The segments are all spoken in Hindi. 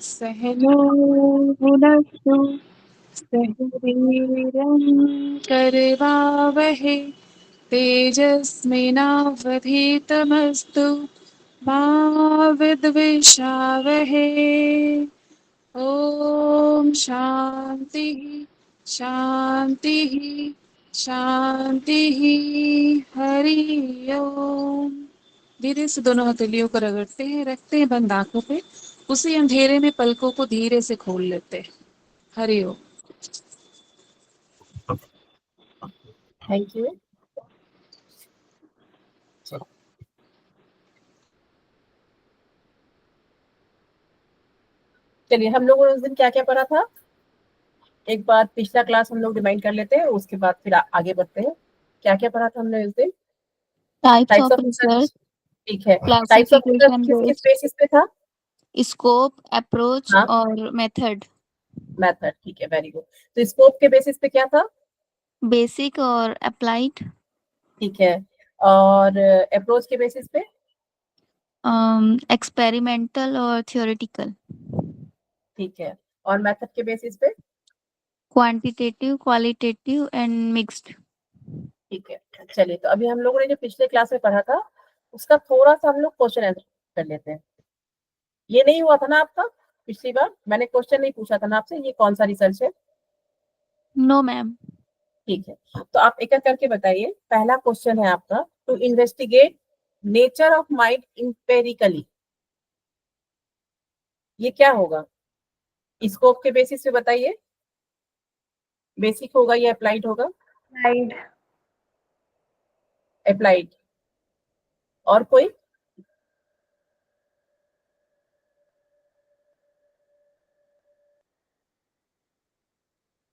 सहनो भुनक्तु सह वीर्यं करवावहै तेजस्विनावधीतमस्तु मा विद्विषावहै। ॐ शान्तिः शान्तिः शान्तिः। हरि ओम। धीरे से दोनों हथेलियों को रगड़ते हैं, रखते हैं बंद आंखों पे, उसी अंधेरे में पलकों को धीरे से खोल लेते हैं। हरि ओम। Thank you. चलिए, हम लोगों ने उस दिन क्या क्या पढ़ा था, एक बार पिछला क्लास हम लोग रिमाइंड कर लेते हैं, उसके बाद फिर आगे बढ़ते हैं। क्या क्या पढ़ा था हमने उस दिन? टाइप्स ऑफ रिसर्च, ठीक है। टाइप्स ऑफ रिसर्च क्लासिफिकेशन किस किस बेसिस पे था? स्कोप, अप्रोच हाँ, और मेथड। मेथड, ठीक है, वेरी गुड। तो स्कोप के बेसिस पे क्या था? बेसिक और अप्लाइड। ठीक है। और अप्रोच के बेसिस पे? एक्सपेरिमेंटल और थियोरेटिकल। ठीक है। और मेथड के बेसिस पे? Quantitative, qualitative and mixed. ठीक है। चलिए, तो अभी हम लोगों ने जो पिछले क्लास में पढ़ा था उसका थोड़ा सा हम लोग क्वेश्चन आंसर कर लेते हैं। ये नहीं हुआ था ना आपका? पिछली बार मैंने क्वेश्चन नहीं पूछा था ना आपसे, ये कौन सा रिसर्च है? No ma'am. ठीक है, तो आप एक एक करके बताइए। पहला क्वेश्चन है आपका, to investigate nature of mind empirically. ये क्या होगा? स्कोप के बेसिस पे बताइए। बेसिक होगा या अप्लाइड होगा? अप्लाइड। अप्लाइड। और कोई?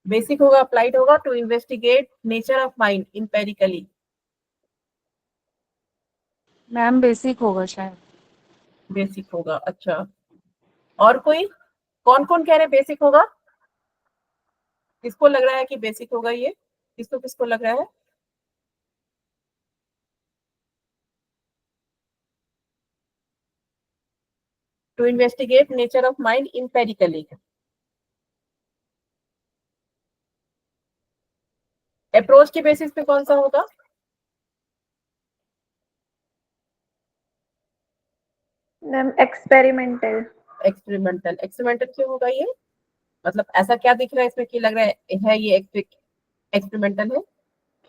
बेसिक होगा, अप्लाइड होगा, to investigate nature of mind empirically. Ma'am basic होगा शायद। बेसिक होगा, अच्छा। और कोई? कौन कौन कह रहे बेसिक होगा? किसको लग रहा है कि बेसिक होगा ये? किसको किसको लग रहा है? To investigate nature of mind empirically. Approach के बेसिस पे कौन सा होगा? Ma'am experimental. एक्सपेरिमेंटल। एक्सपेरिमेंटल क्यों होगा ये? मतलब ऐसा क्या दिख रहा है इसमें कि लग रहा है ये एक्सपेरिमेंटल है?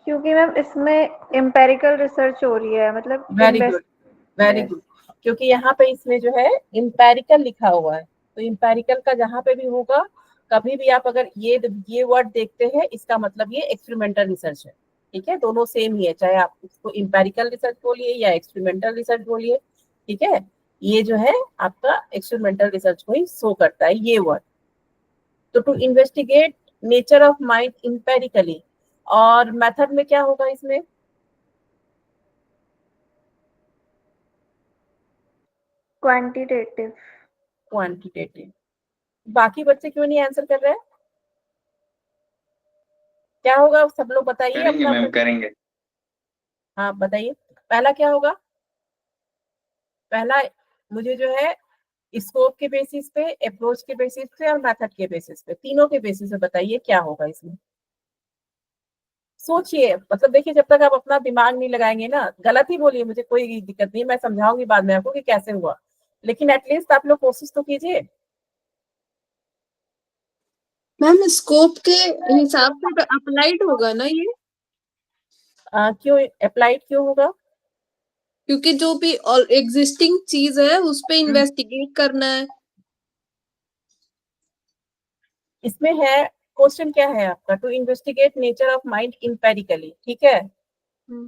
क्योंकि मैम इसमें एम्पेरिकल रिसर्च हो रही है, मतलब वेरी गुड, वेरी गुड। क्योंकि यहाँ पे इसमें जो है इम्पेरिकल लिखा हुआ है, तो इम्पेरिकल का जहाँ पे भी होगा, कभी भी आप अगर ये वर्ड देखते हैं, इसका मतलब ये एक्सपेरिमेंटल रिसर्च है। ठीक है, दोनों सेम ही है, चाहे आप उसको इम्पेरिकल रिसर्च बोलिए या एक्सपेरिमेंटल रिसर्च बोलिए। ठीक है, ये जो है आपका एक्सपेरिमेंटल रिसर्च को ही शो करता है ये वर्ड। तो to investigate nature of mind empirically. और मेथड में क्या होगा इसमें? क्वांटिटेटिव। क्वांटिटेटिव। बाकी बच्चे क्यों नहीं आंसर कर रहे हैं? क्या होगा, सब लोग बताइए अपना। मैम करेंगे। हाँ बताइए, पहला क्या होगा? पहला मुझे जो है स्कोप के बेसिस पे, अप्रोच के बेसिस पे और मेथड के बेसिस पे, तीनों के बेसिस पे बताइए क्या होगा इसमें। सोचिए, मतलब देखिए, जब तक आप अपना दिमाग नहीं लगाएंगे ना, गलत ही बोलिए, मुझे कोई दिक्कत नहीं, मैं समझाऊंगी बाद में आपको कि कैसे हुआ, लेकिन एटलीस्ट आप लोग कोशिश तो कीजिए। मैम स्कोप के हिसाब से अप्लाइड होगा ना ये? क्यों अप्लाइड क्यों होगा? क्योंकि जो भी एग्जिस्टिंग चीज है उस पे इन्वेस्टिगेट करना है। इसमें है, क्वेश्चन क्या है आपका, to investigate nature of mind empirically. ठीक है,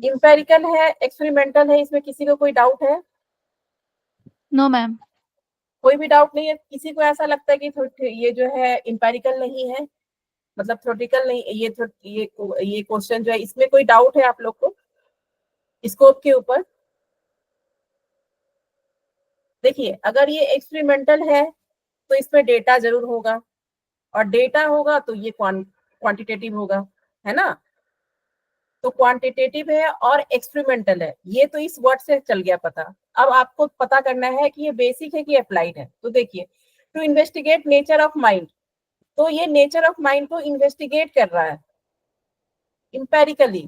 इंपेरिकल है, एक्सपेरिमेंटल है, इसमें किसी को कोई डाउट है? No ma'am. कोई भी डाउट नहीं है? किसी को ऐसा लगता है कि ये जो है इंपेरिकल नहीं है, मतलब थ्योरेटिकल नहीं, ये क्वेश्चन जो है इसमें कोई डाउट है आप लोग को स्कोप के ऊपर? देखिए, अगर ये एक्सपेरिमेंटल है तो इसमें डेटा जरूर होगा, और डेटा होगा तो ये क्वांटिटेटिव होगा, है ना? तो क्वांटिटेटिव है और एक्सपेरिमेंटल है, ये तो इस वर्ड से चल गया पता। अब आपको पता करना है कि ये बेसिक है कि अप्लाइड है। तो देखिए, to investigate nature of mind, तो ये नेचर ऑफ माइंड को इन्वेस्टिगेट कर रहा है इंपेरिकली।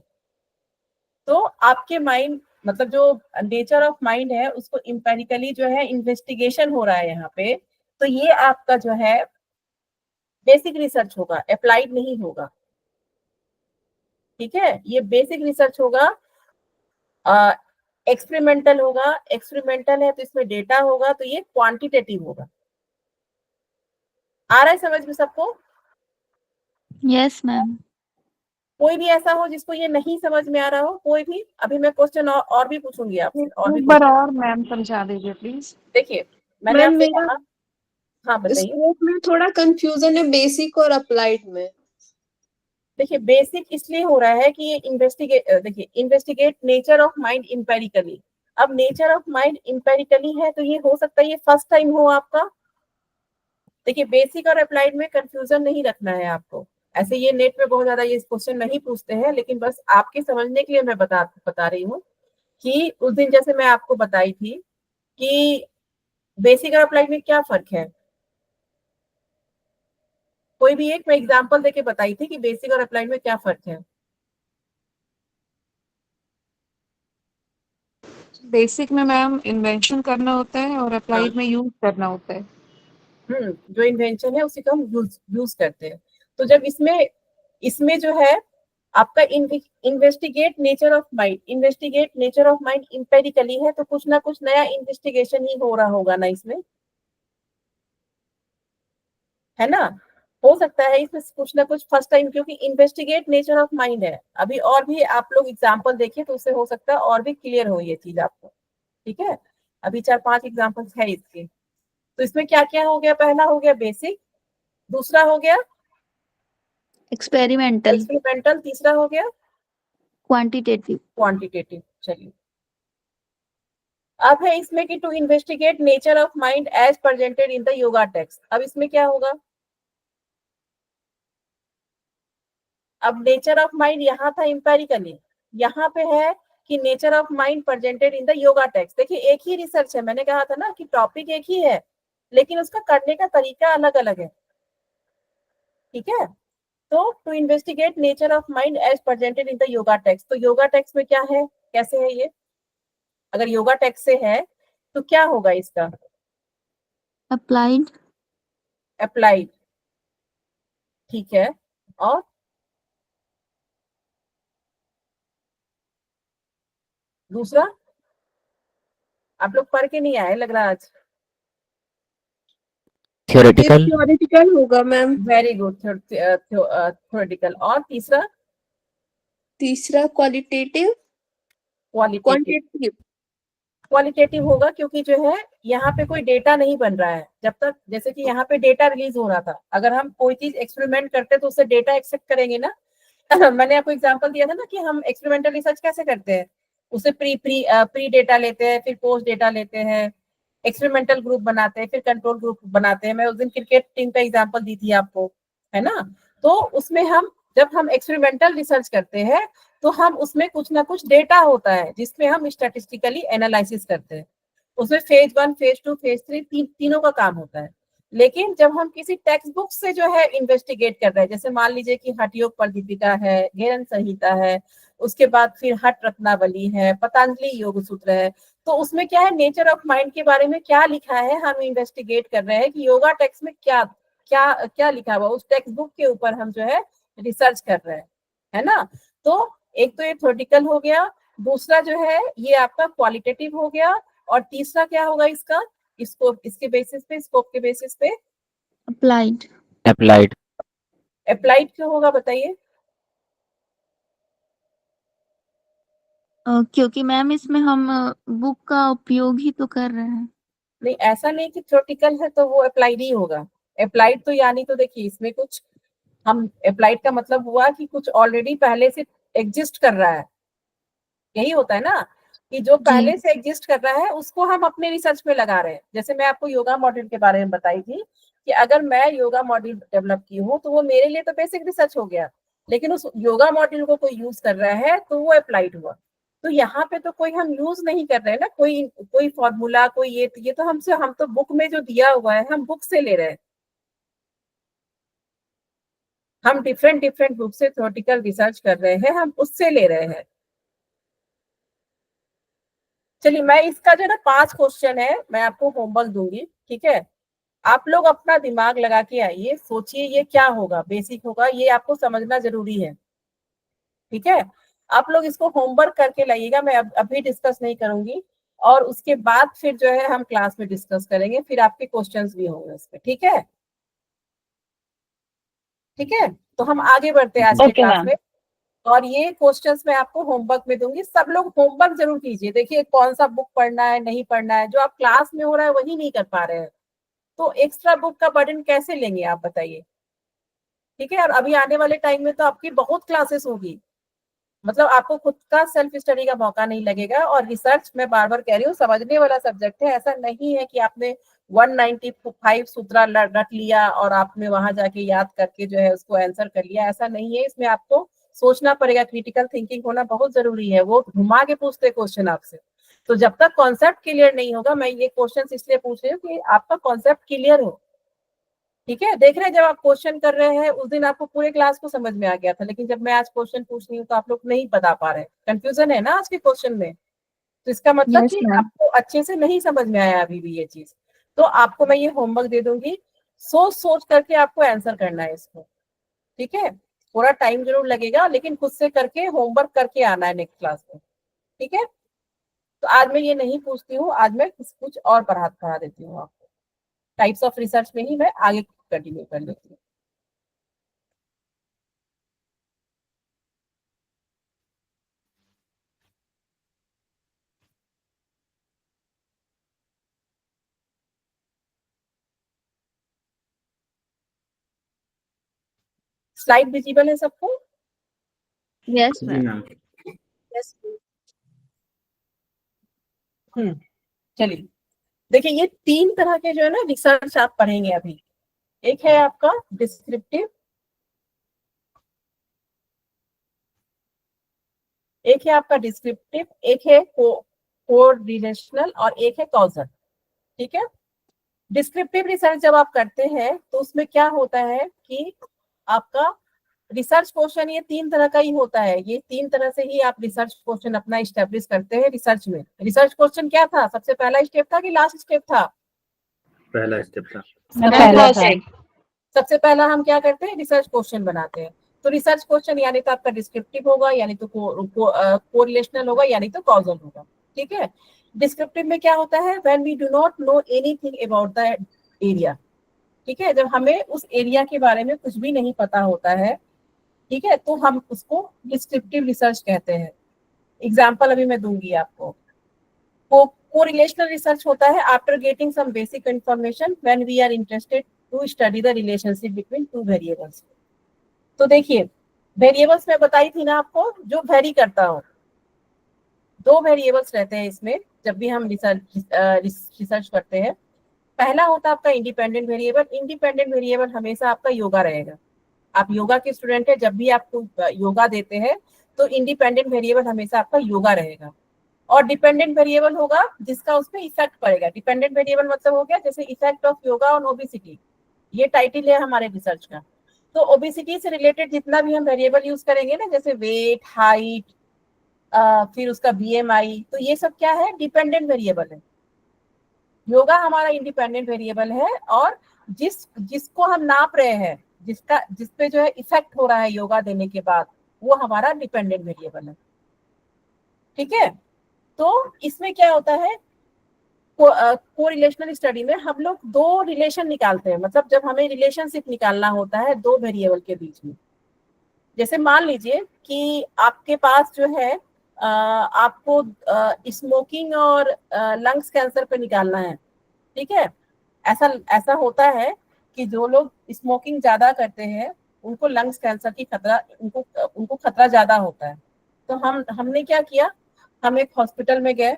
तो आपके माइंड मतलब जो नेचर ऑफ माइंड है उसको इंपेरिकली जो है इन्वेस्टिगेशन हो रहा है यहाँ पे, तो ये आपका जो है बेसिक रिसर्च होगा, अप्लाइड नहीं होगा। ठीक है, ये बेसिक रिसर्च होगा, एक्सपेरिमेंटल होगा। एक्सपेरिमेंटल है तो इसमें डेटा होगा, तो ये क्वांटिटेटिव होगा। आ रहा है समझ में सबको? Yes ma'am. कोई भी ऐसा हो जिसको ये नहीं समझ में आ रहा हो, कोई भी? अभी मैं क्वेश्चन और भी पूछूंगी आपसे, और भी एक बार question। और मैम समझा दीजिए प्लीज। देखिए मैंने मैम आपसे मेरा कहा, हाँ बताइए। स्कोप में थोड़ा कंफ्यूजन है बेसिक और अप्लाइड में। देखिए बेसिक इसलिए हो रहा है कि ये देखिए इन्वेस्टिगेट नेचर ऑफ माइंड इंपेरिकली। अब नेचर ऑफ माइंड इंपेरिकली है तो ये हो सकता है ये फर्स्ट टाइम हो आपका। देखिए बेसिक और अप्लाइड में कंफ्यूजन नहीं रखना है आपको। ऐसे ये नेट में बहुत ज्यादा ये क्वेश्चन नहीं पूछते हैं, लेकिन बस आपके समझने के लिए मैं बता रही हूँ कि उस दिन जैसे मैं आपको बताई थी कि बेसिक और अप्लाइड में क्या फर्क है। कोई भी एक मैं एग्जांपल देके बताई थी कि बेसिक और अप्लाइड में क्या फर्क है। बेसिक में मैम इन्वेंशन करना होता है और अप्लाइड में यूज करना होता है। जो इन्वेंशन है उसी का हम यूज करते हैं। तो जब इसमें इसमें जो है आपका investigate nature of mind, investigate nature of mind empirically है, तो कुछ ना कुछ नया इन्वेस्टिगेशन ही हो रहा होगा ना इसमें, है ना? हो सकता है इसमें कुछ ना कुछ फर्स्ट टाइम, क्योंकि इन्वेस्टिगेट नेचर ऑफ माइंड है। अभी और भी आप लोग एग्जाम्पल देखिए तो उससे हो सकता है और भी क्लियर हो ये चीज आपको। ठीक है, अभी 4-5 एग्जाम्पल्स है इसके। तो इसमें क्या क्या हो गया? पहला हो गया बेसिक, दूसरा हो गया एक्सपेरिमेंटल, एक्सपेरिमेंटल, तीसरा हो गया क्वांटिटेटिव। क्वांटिटेटिव। चलिए अब है इसमें कि to investigate nature of mind as presented in the yoga text. अब इसमें क्या होगा? अब नेचर ऑफ माइंड यहाँ था इंपेरिकली, यहाँ पे है कि nature of mind presented in the yoga text. देखिए एक ही रिसर्च है, मैंने कहा था ना कि टॉपिक एक ही है लेकिन उसका करने का तरीका अलग अलग है। ठीक है, तो to investigate nature of mind as presented in the yoga text, तो योगा टेक्स्ट में क्या है, कैसे है ये? अगर योगा टेक्स्ट से है तो क्या होगा इसका? Applied, applied. ठीक है, और दूसरा? आप लोग पढ़ के नहीं आए लग रहा आज। थ्योरेटिकल। थ्योरेटिकल होगा मैम। Very good, theoretical. और तीसरा? तीसरा क्वालिटेटिव, क्वालिटेटिव। क्वांटिटेटिव। क्वालिटेटिव होगा क्योंकि जो है यहाँ पे कोई डेटा नहीं बन रहा है। जब तक जैसे कि यहाँ पे डेटा रिलीज हो रहा था, अगर हम कोई चीज एक्सपेरिमेंट करते तो उससे डेटा एक्सेप्ट करेंगे ना। मैंने आपको एग्जांपल दिया था ना कि हम एक्सपेरिमेंटल रिसर्च कैसे करते हैं, उसे प्री डेटा लेते हैं, फिर पोस्ट डेटा लेते हैं, एक्सपेरिमेंटल ग्रुप बनाते हैं, फिर कंट्रोल ग्रुप बनाते हैं। मैं उस दिन क्रिकेट टीम का एग्जांपल दी थी आपको, है ना? तो उसमें हम जब हम एक्सपेरिमेंटल रिसर्च करते हैं तो हम उसमें कुछ ना कुछ डेटा होता है जिसमें हम स्टैटिस्टिकली एनालिसिस करते हैं। उसमें फेज 1, फेज 2, फेज 3 तीनों का काम होता है। लेकिन जब हम किसी टेक्स्ट बुक से जो है इन्वेस्टिगेट कर रहे हैं, जैसे मान लीजिए कि हठ योग प्रदीपिका है, घेरन संहिता है, उसके बाद फिर हठ रत्नावली है, पतंजलि योग सूत्र है, तो उसमें क्या है, नेचर ऑफ माइंड के बारे में क्या लिखा है हम इन्वेस्टिगेट कर रहे हैं कि योगा टेक्स्ट में क्या क्या क्या लिखा हुआ, उस टेक्स्ट बुक के ऊपर हम जो है रिसर्च कर रहे हैं, है ना? तो एक तो ये थ्योरेटिकल हो गया, दूसरा जो है ये आपका क्वालिटेटिव हो गया, और तीसरा क्या होगा इसका? स्कोप, इसके बेसिस पे, स्कोप के बेसिस पे अप्लाइड। अप्लाइड। अप्लाइड क्यों होगा बताइए? क्योंकि मैम इसमें हम बुक का उपयोग ही तो कर रहे हैं। नहीं, ऐसा नहीं कि थ्योरेटिकल है तो वो अप्लाइड ही होगा। अप्लाइड तो यानी तो देखिए इसमें कुछ हम, अप्लाइड का मतलब हुआ कि कुछ ऑलरेडी पहले से एग्जिस्ट कर रहा है, यही होता है ना कि जो पहले से एग्जिस्ट कर रहा है उसको हम अपने रिसर्च में लगा रहे हैं। जैसे मैं आपको योगा मॉड्यूल के बारे में बताई थी कि अगर मैं योगा मॉड्यूल डेवलप की हूँ तो वो मेरे लिए तो बेसिक रिसर्च हो गया, लेकिन उस योगा मॉड्यूल को कोई यूज कर रहा है तो वो अप्लाइड हुआ। तो यहाँ पे तो कोई हम यूज नहीं कर रहे हैं ना, कोई फॉर्मूला, कोई ये तो हम तो बुक में जो दिया हुआ है हम बुक से ले रहे हैं। हम डिफरेंट डिफरेंट बुक से थ्योरेटिकल रिसर्च कर रहे हैं, हम उससे ले रहे हैं। चलिए, मैं इसका जो ना 5 क्वेश्चन है मैं आपको होमवर्क दूंगी, ठीक है। आप लोग अपना दिमाग लगा के आइए, सोचिए ये क्या होगा, बेसिक होगा, ये आपको समझना जरूरी है, ठीक है। आप लोग इसको होमवर्क करके लाइएगा, मैं अभी डिस्कस नहीं करूंगी, और उसके बाद फिर जो है हम क्लास में डिस्कस करेंगे, फिर आपके क्वेश्चंस भी होंगे उसमें, ठीक है। ठीक है, तो हम आगे बढ़ते हैं आज के क्लास में। और ये क्वेश्चंस मैं आपको होमवर्क में दूंगी, सब लोग होमवर्क जरूर कीजिए। देखिए कौन सा बुक पढ़ना है, नहीं पढ़ना है, जो आप क्लास में हो रहा है वही नहीं कर पा रहे हैं, तो एक्स्ट्रा बुक का बर्डन कैसे लेंगे आप बताइए, ठीक है। और अभी आने वाले टाइम में तो आपकी बहुत क्लासेस होगी, मतलब आपको खुद का सेल्फ स्टडी का मौका नहीं लगेगा। और रिसर्च, मैं बार बार कह रही हूँ, समझने वाला सब्जेक्ट है। ऐसा नहीं है कि आपने 195 सूत्रा रट लिया और आपने वहां जाके याद करके जो है उसको आंसर कर लिया, ऐसा नहीं है। इसमें आपको सोचना पड़ेगा, क्रिटिकल थिंकिंग होना बहुत जरूरी है। वो घुमा के पूछते क्वेश्चन आपसे, तो जब तक कॉन्सेप्ट क्लियर नहीं होगा, मैं ये क्वेश्चन इसलिए पूछ रही हूँ कि आपका कॉन्सेप्ट क्लियर हो, ठीक है। देख रहे हैं, जब आप क्वेश्चन कर रहे हैं उस दिन आपको पूरे क्लास को समझ में आ गया था, लेकिन जब मैं आज क्वेश्चन पूछ रही हूँ तो आप लोग नहीं बता पा रहे, कंफ्यूजन है ना आज के क्वेश्चन में, तो इसका मतलब यस कि मैम। आपको अच्छे से नहीं समझ में आया अभी भी ये चीज। तो आपको मैं ये होमवर्क दे दूंगी, सोच सोच करके आपको आंसर करना है इसको, ठीक है। थोड़ा टाइम जरूर लगेगा, लेकिन खुद से करके होमवर्क करके आना है नेक्स्ट क्लास में, ठीक है। तो आज मैं ये नहीं पूछती हूँ, आज मैं कुछ और पढ़ा देती हूँ आपको, टाइप्स ऑफ रिसर्च में ही मैं आगे कंटिन्यू कर लेती हूँ। स्लाइड विजिबल है सबको? यस जी मैम। मैम। यस। चलिए, देखिए ये 3 तरह के जो है ना रिसर्च आप पढ़ेंगे अभी। एक है आपका डिस्क्रिप्टिव, एक है आपका डिस्क्रिप्टिव, एक है कोरिलेशनल और एक है कॉजल, ठीक है। डिस्क्रिप्टिव रिसर्च जब आप करते हैं तो उसमें क्या होता है कि आपका रिसर्च क्वेश्चन ये 3 तरह का ही होता है, ये 3 तरह से ही आप रिसर्च क्वेश्चन अपना इस्टेब्लिश करते हैं रिसर्च में। रिसर्च क्वेश्चन क्या था, सबसे पहला स्टेप था कि लास्ट स्टेप था? पहला स्टेप था। सबसे पहला हम क्या करते हैं, रिसर्च क्वेश्चन बनाते हैं। तो रिसर्च क्वेश्चन यानी तो आपका डिस्क्रिप्टिव होगा, यानी तो कोरिलेशनल होगा, यानी तो कॉजल होगा, ठीक है। डिस्क्रिप्टिव में क्या होता है, when we do not know anything about the area, ठीक है। जब हमें उस एरिया के बारे में कुछ भी नहीं पता होता है, ठीक है, तो हम उसको डिस्क्रिप्टिव रिसर्च कहते हैं। एग्जाम्पल अभी मैं दूंगी आपको। कोरिलेशनल रिसर्च होता है after getting some basic information when we are interested to study the relationship between 2 variables. तो देखिए, वेरिएबल्स में बताई थी ना आपको, जो वेरी करता हो। 2 वेरिएबल्स रहते हैं इसमें जब भी हम रिसर्च करते हैं। पहला होता है आपका इंडिपेंडेंट वेरिएबल। इंडिपेंडेंट वेरिएबल हमेशा आपका योगा रहेगा। आप योगा के स्टूडेंट है, जब भी आपको योगा देते हैं तो इंडिपेंडेंट वेरिएबल हमेशा आपका योगा रहेगा। और डिपेंडेंट वेरिएबल होगा जिसका उसमें इफेक्ट पड़ेगा। डिपेंडेंट वेरिएबल मतलब हो गया जैसे effect of yoga on obesity, ये टाइटल है हमारे रिसर्च का। तो ओबेसिटी से रिलेटेड जितना भी हम वेरिएबल यूज करेंगे ना, जैसे वेट, हाइट, फिर उसका बीएमआई, तो ये सब क्या है, डिपेंडेंट वेरिएबल है। योगा हमारा इंडिपेंडेंट वेरिएबल है, और जिसको हम नाप रहे हैं, जिसपे जो है इफेक्ट हो रहा है योगा देने के बाद, वो हमारा डिपेंडेंट वेरिएबल है, ठीक है। तो इसमें क्या होता है, कोरिलेशनल स्टडी में हम लोग 2 रिलेशन निकालते हैं। मतलब जब हमें रिलेशनशिप निकालना होता है 2 वेरिएबल के बीच में, जैसे मान लीजिए कि आपके पास जो है आपको स्मोकिंग और लंग्स कैंसर पे निकालना है, ठीक है। ऐसा ऐसा होता है कि जो लोग स्मोकिंग ज्यादा करते हैं उनको लंग्स कैंसर की खतरा उनको खतरा ज्यादा होता है। तो हमने क्या किया, हम एक हॉस्पिटल में गए,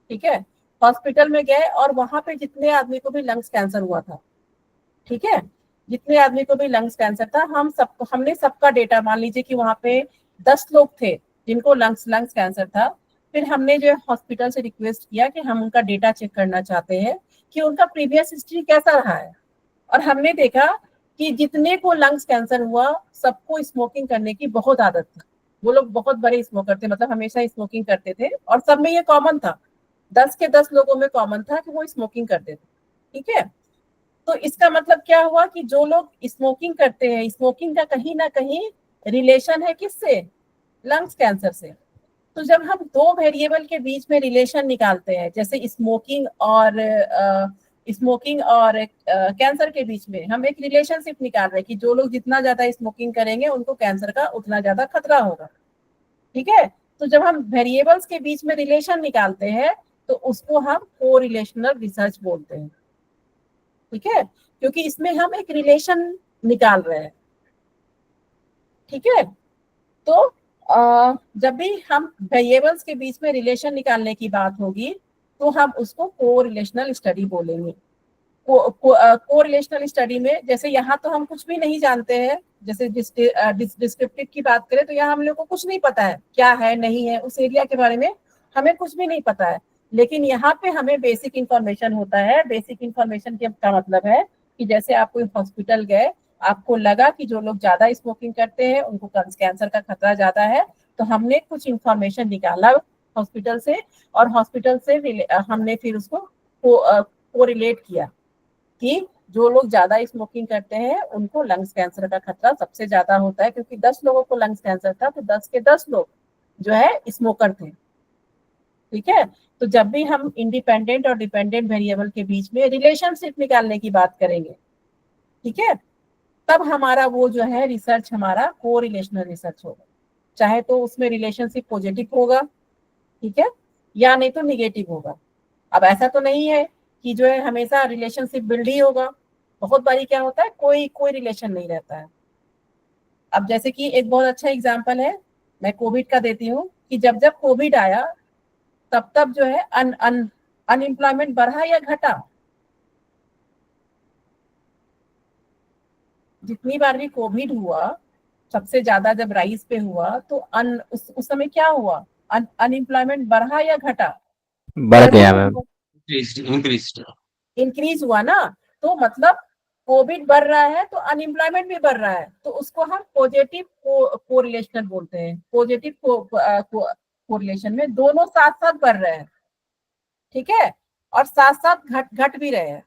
ठीक है। हॉस्पिटल में गए और वहां पे जितने आदमी को भी लंग्स कैंसर हुआ था, ठीक है, जितने आदमी को भी लंग्स कैंसर था, हमने सबका डेटा, मान लीजिए कि वहां पे 10 लोग थे जिनको लंग्स कैंसर था, फिर हमने जो है हॉस्पिटल से रिक्वेस्ट किया कि हम उनका डेटा चेक करना चाहते हैं कि उनका प्रीवियस हिस्ट्री कैसा रहा है, और हमने देखा कि जितने को लंग्स कैंसर हुआ सबको स्मोकिंग करने की बहुत आदत थी। वो लोग बहुत बड़े स्मोकर थे, मतलब हमेशा स्मोकिंग करते थे, और सब में ये कॉमन था, 10 के 10 लोगों में कॉमन था कि वो स्मोकिंग करते थे। ठीक है, तो इसका मतलब क्या हुआ कि जो लोग स्मोकिंग करते हैं, स्मोकिंग का कहीं ना कहीं रिलेशन है किससे, लंग्स कैंसर से। तो जब हम दो वेरिएबल के बीच में रिलेशन निकालते हैं, जैसे स्मोकिंग और कैंसर के बीच में हम एक रिलेशनशिप निकाल रहे हैं कि जो लोग जितना ज्यादा स्मोकिंग करेंगे उनको कैंसर का उतना ज्यादा खतरा होगा। ठीक है, तो जब हम वेरिएबल्स के बीच में रिलेशन निकालते हैं तो उसको हम कोरिलेशनल रिसर्च बोलते हैं। ठीक है, क्योंकि इसमें हम एक रिलेशन निकाल रहे हैं। ठीक है, तो जब भी हम वेरिएबल्स के बीच में रिलेशन निकालने की बात होगी तो हम उसको कोरिलेशनल स्टडी बोलेंगे। कोरिलेशनल स्टडी में जैसे यहाँ तो हम कुछ भी नहीं जानते हैं, जैसे डिस्क्रिप्टिव की बात करें तो यहाँ हम लोग को कुछ नहीं पता है क्या है नहीं है, उस एरिया के बारे में हमें कुछ भी नहीं पता है, लेकिन यहाँ पे हमें बेसिक इंफॉर्मेशन होता है। बेसिक इंफॉर्मेशन का मतलब है कि जैसे आप कोई हॉस्पिटल गए, आपको लगा कि जो लोग ज्यादा स्मोकिंग करते हैं उनको कैंसर का खतरा ज्यादा है, तो हमने कुछ इंफॉर्मेशन निकाला हॉस्पिटल से, और हॉस्पिटल से हमने फिर उसको कोरिलेट किया कि जो लोग ज्यादा स्मोकिंग करते हैं उनको लंग्स कैंसर का खतरा सबसे ज्यादा होता है, क्योंकि 10 लोगों को लंग्स कैंसर था तो 10 के 10 लोग जो है स्मोकर थे। ठीक है, तो जब भी हम इंडिपेंडेंट और डिपेंडेंट वेरिएबल के बीच में रिलेशनशिप निकालने की बात करेंगे, ठीक है, तब हमारा वो जो है रिसर्च हमारा कोरिलेशनल रिसर्च होगा, चाहे तो उसमें रिलेशनशिप पॉजिटिव होगा, ठीक है, या नहीं तो निगेटिव होगा। अब ऐसा तो नहीं है कि जो है हमेशा रिलेशनशिप बिल्ड ही होगा, बहुत बारी क्या होता है कोई कोई रिलेशन नहीं रहता है। अब जैसे कि एक बहुत अच्छा एग्जांपल है, मैं कोविड का देती हूँ कि जब जब कोविड आया तब तब जो है अनएम्प्लॉयमेंट बढ़ा या घटा, जितनी बार भी कोविड हुआ सबसे ज्यादा जब राइज पे हुआ तो उस समय क्या हुआ, अनएम्प्लॉयमेंट बढ़ा या घटा, बढ़ गया मैम। इंक्रीज हुआ ना। तो मतलब कोविड बढ़ रहा है तो अनएम्प्लॉयमेंट भी बढ़ रहा है, तो उसको हम पॉजिटिव कोरिलेशनल बोलते हैं। पॉजिटिव कोरिलेशन में दोनों साथ साथ बढ़ रहे हैं, ठीक है, और साथ साथ घट घट भी रहे हैं।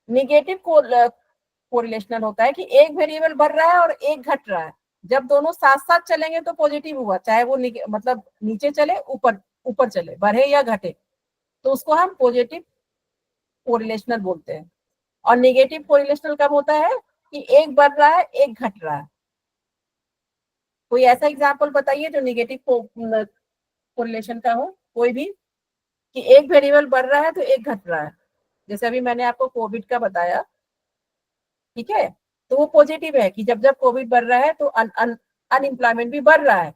निगेटिव कोरिलेशनल होता है कि एक वेरिएबल बढ़ रहा है और एक घट रहा है, जब दोनों साथ साथ चलेंगे तो पॉजिटिव हुआ, चाहे वो मतलब नीचे चले ऊपर ऊपर चले, बढ़े या घटे, तो उसको हम पॉजिटिव कोरिलेशनल बोलते हैं। और नेगेटिव कोरिलेशनल कब होता है कि एक बढ़ रहा है एक घट रहा है। कोई ऐसा एग्जांपल बताइए जो नेगेटिव कोरिलेशन का हो, कोई भी, कि एक वेरिएबल बढ़ रहा है तो एक घट रहा है, जैसे अभी मैंने आपको कोविड का बताया। ठीक है, तो वो पॉजिटिव है कि जब जब कोविड बढ़ रहा है तो अनएम्प्लॉयमेंट भी बढ़ रहा है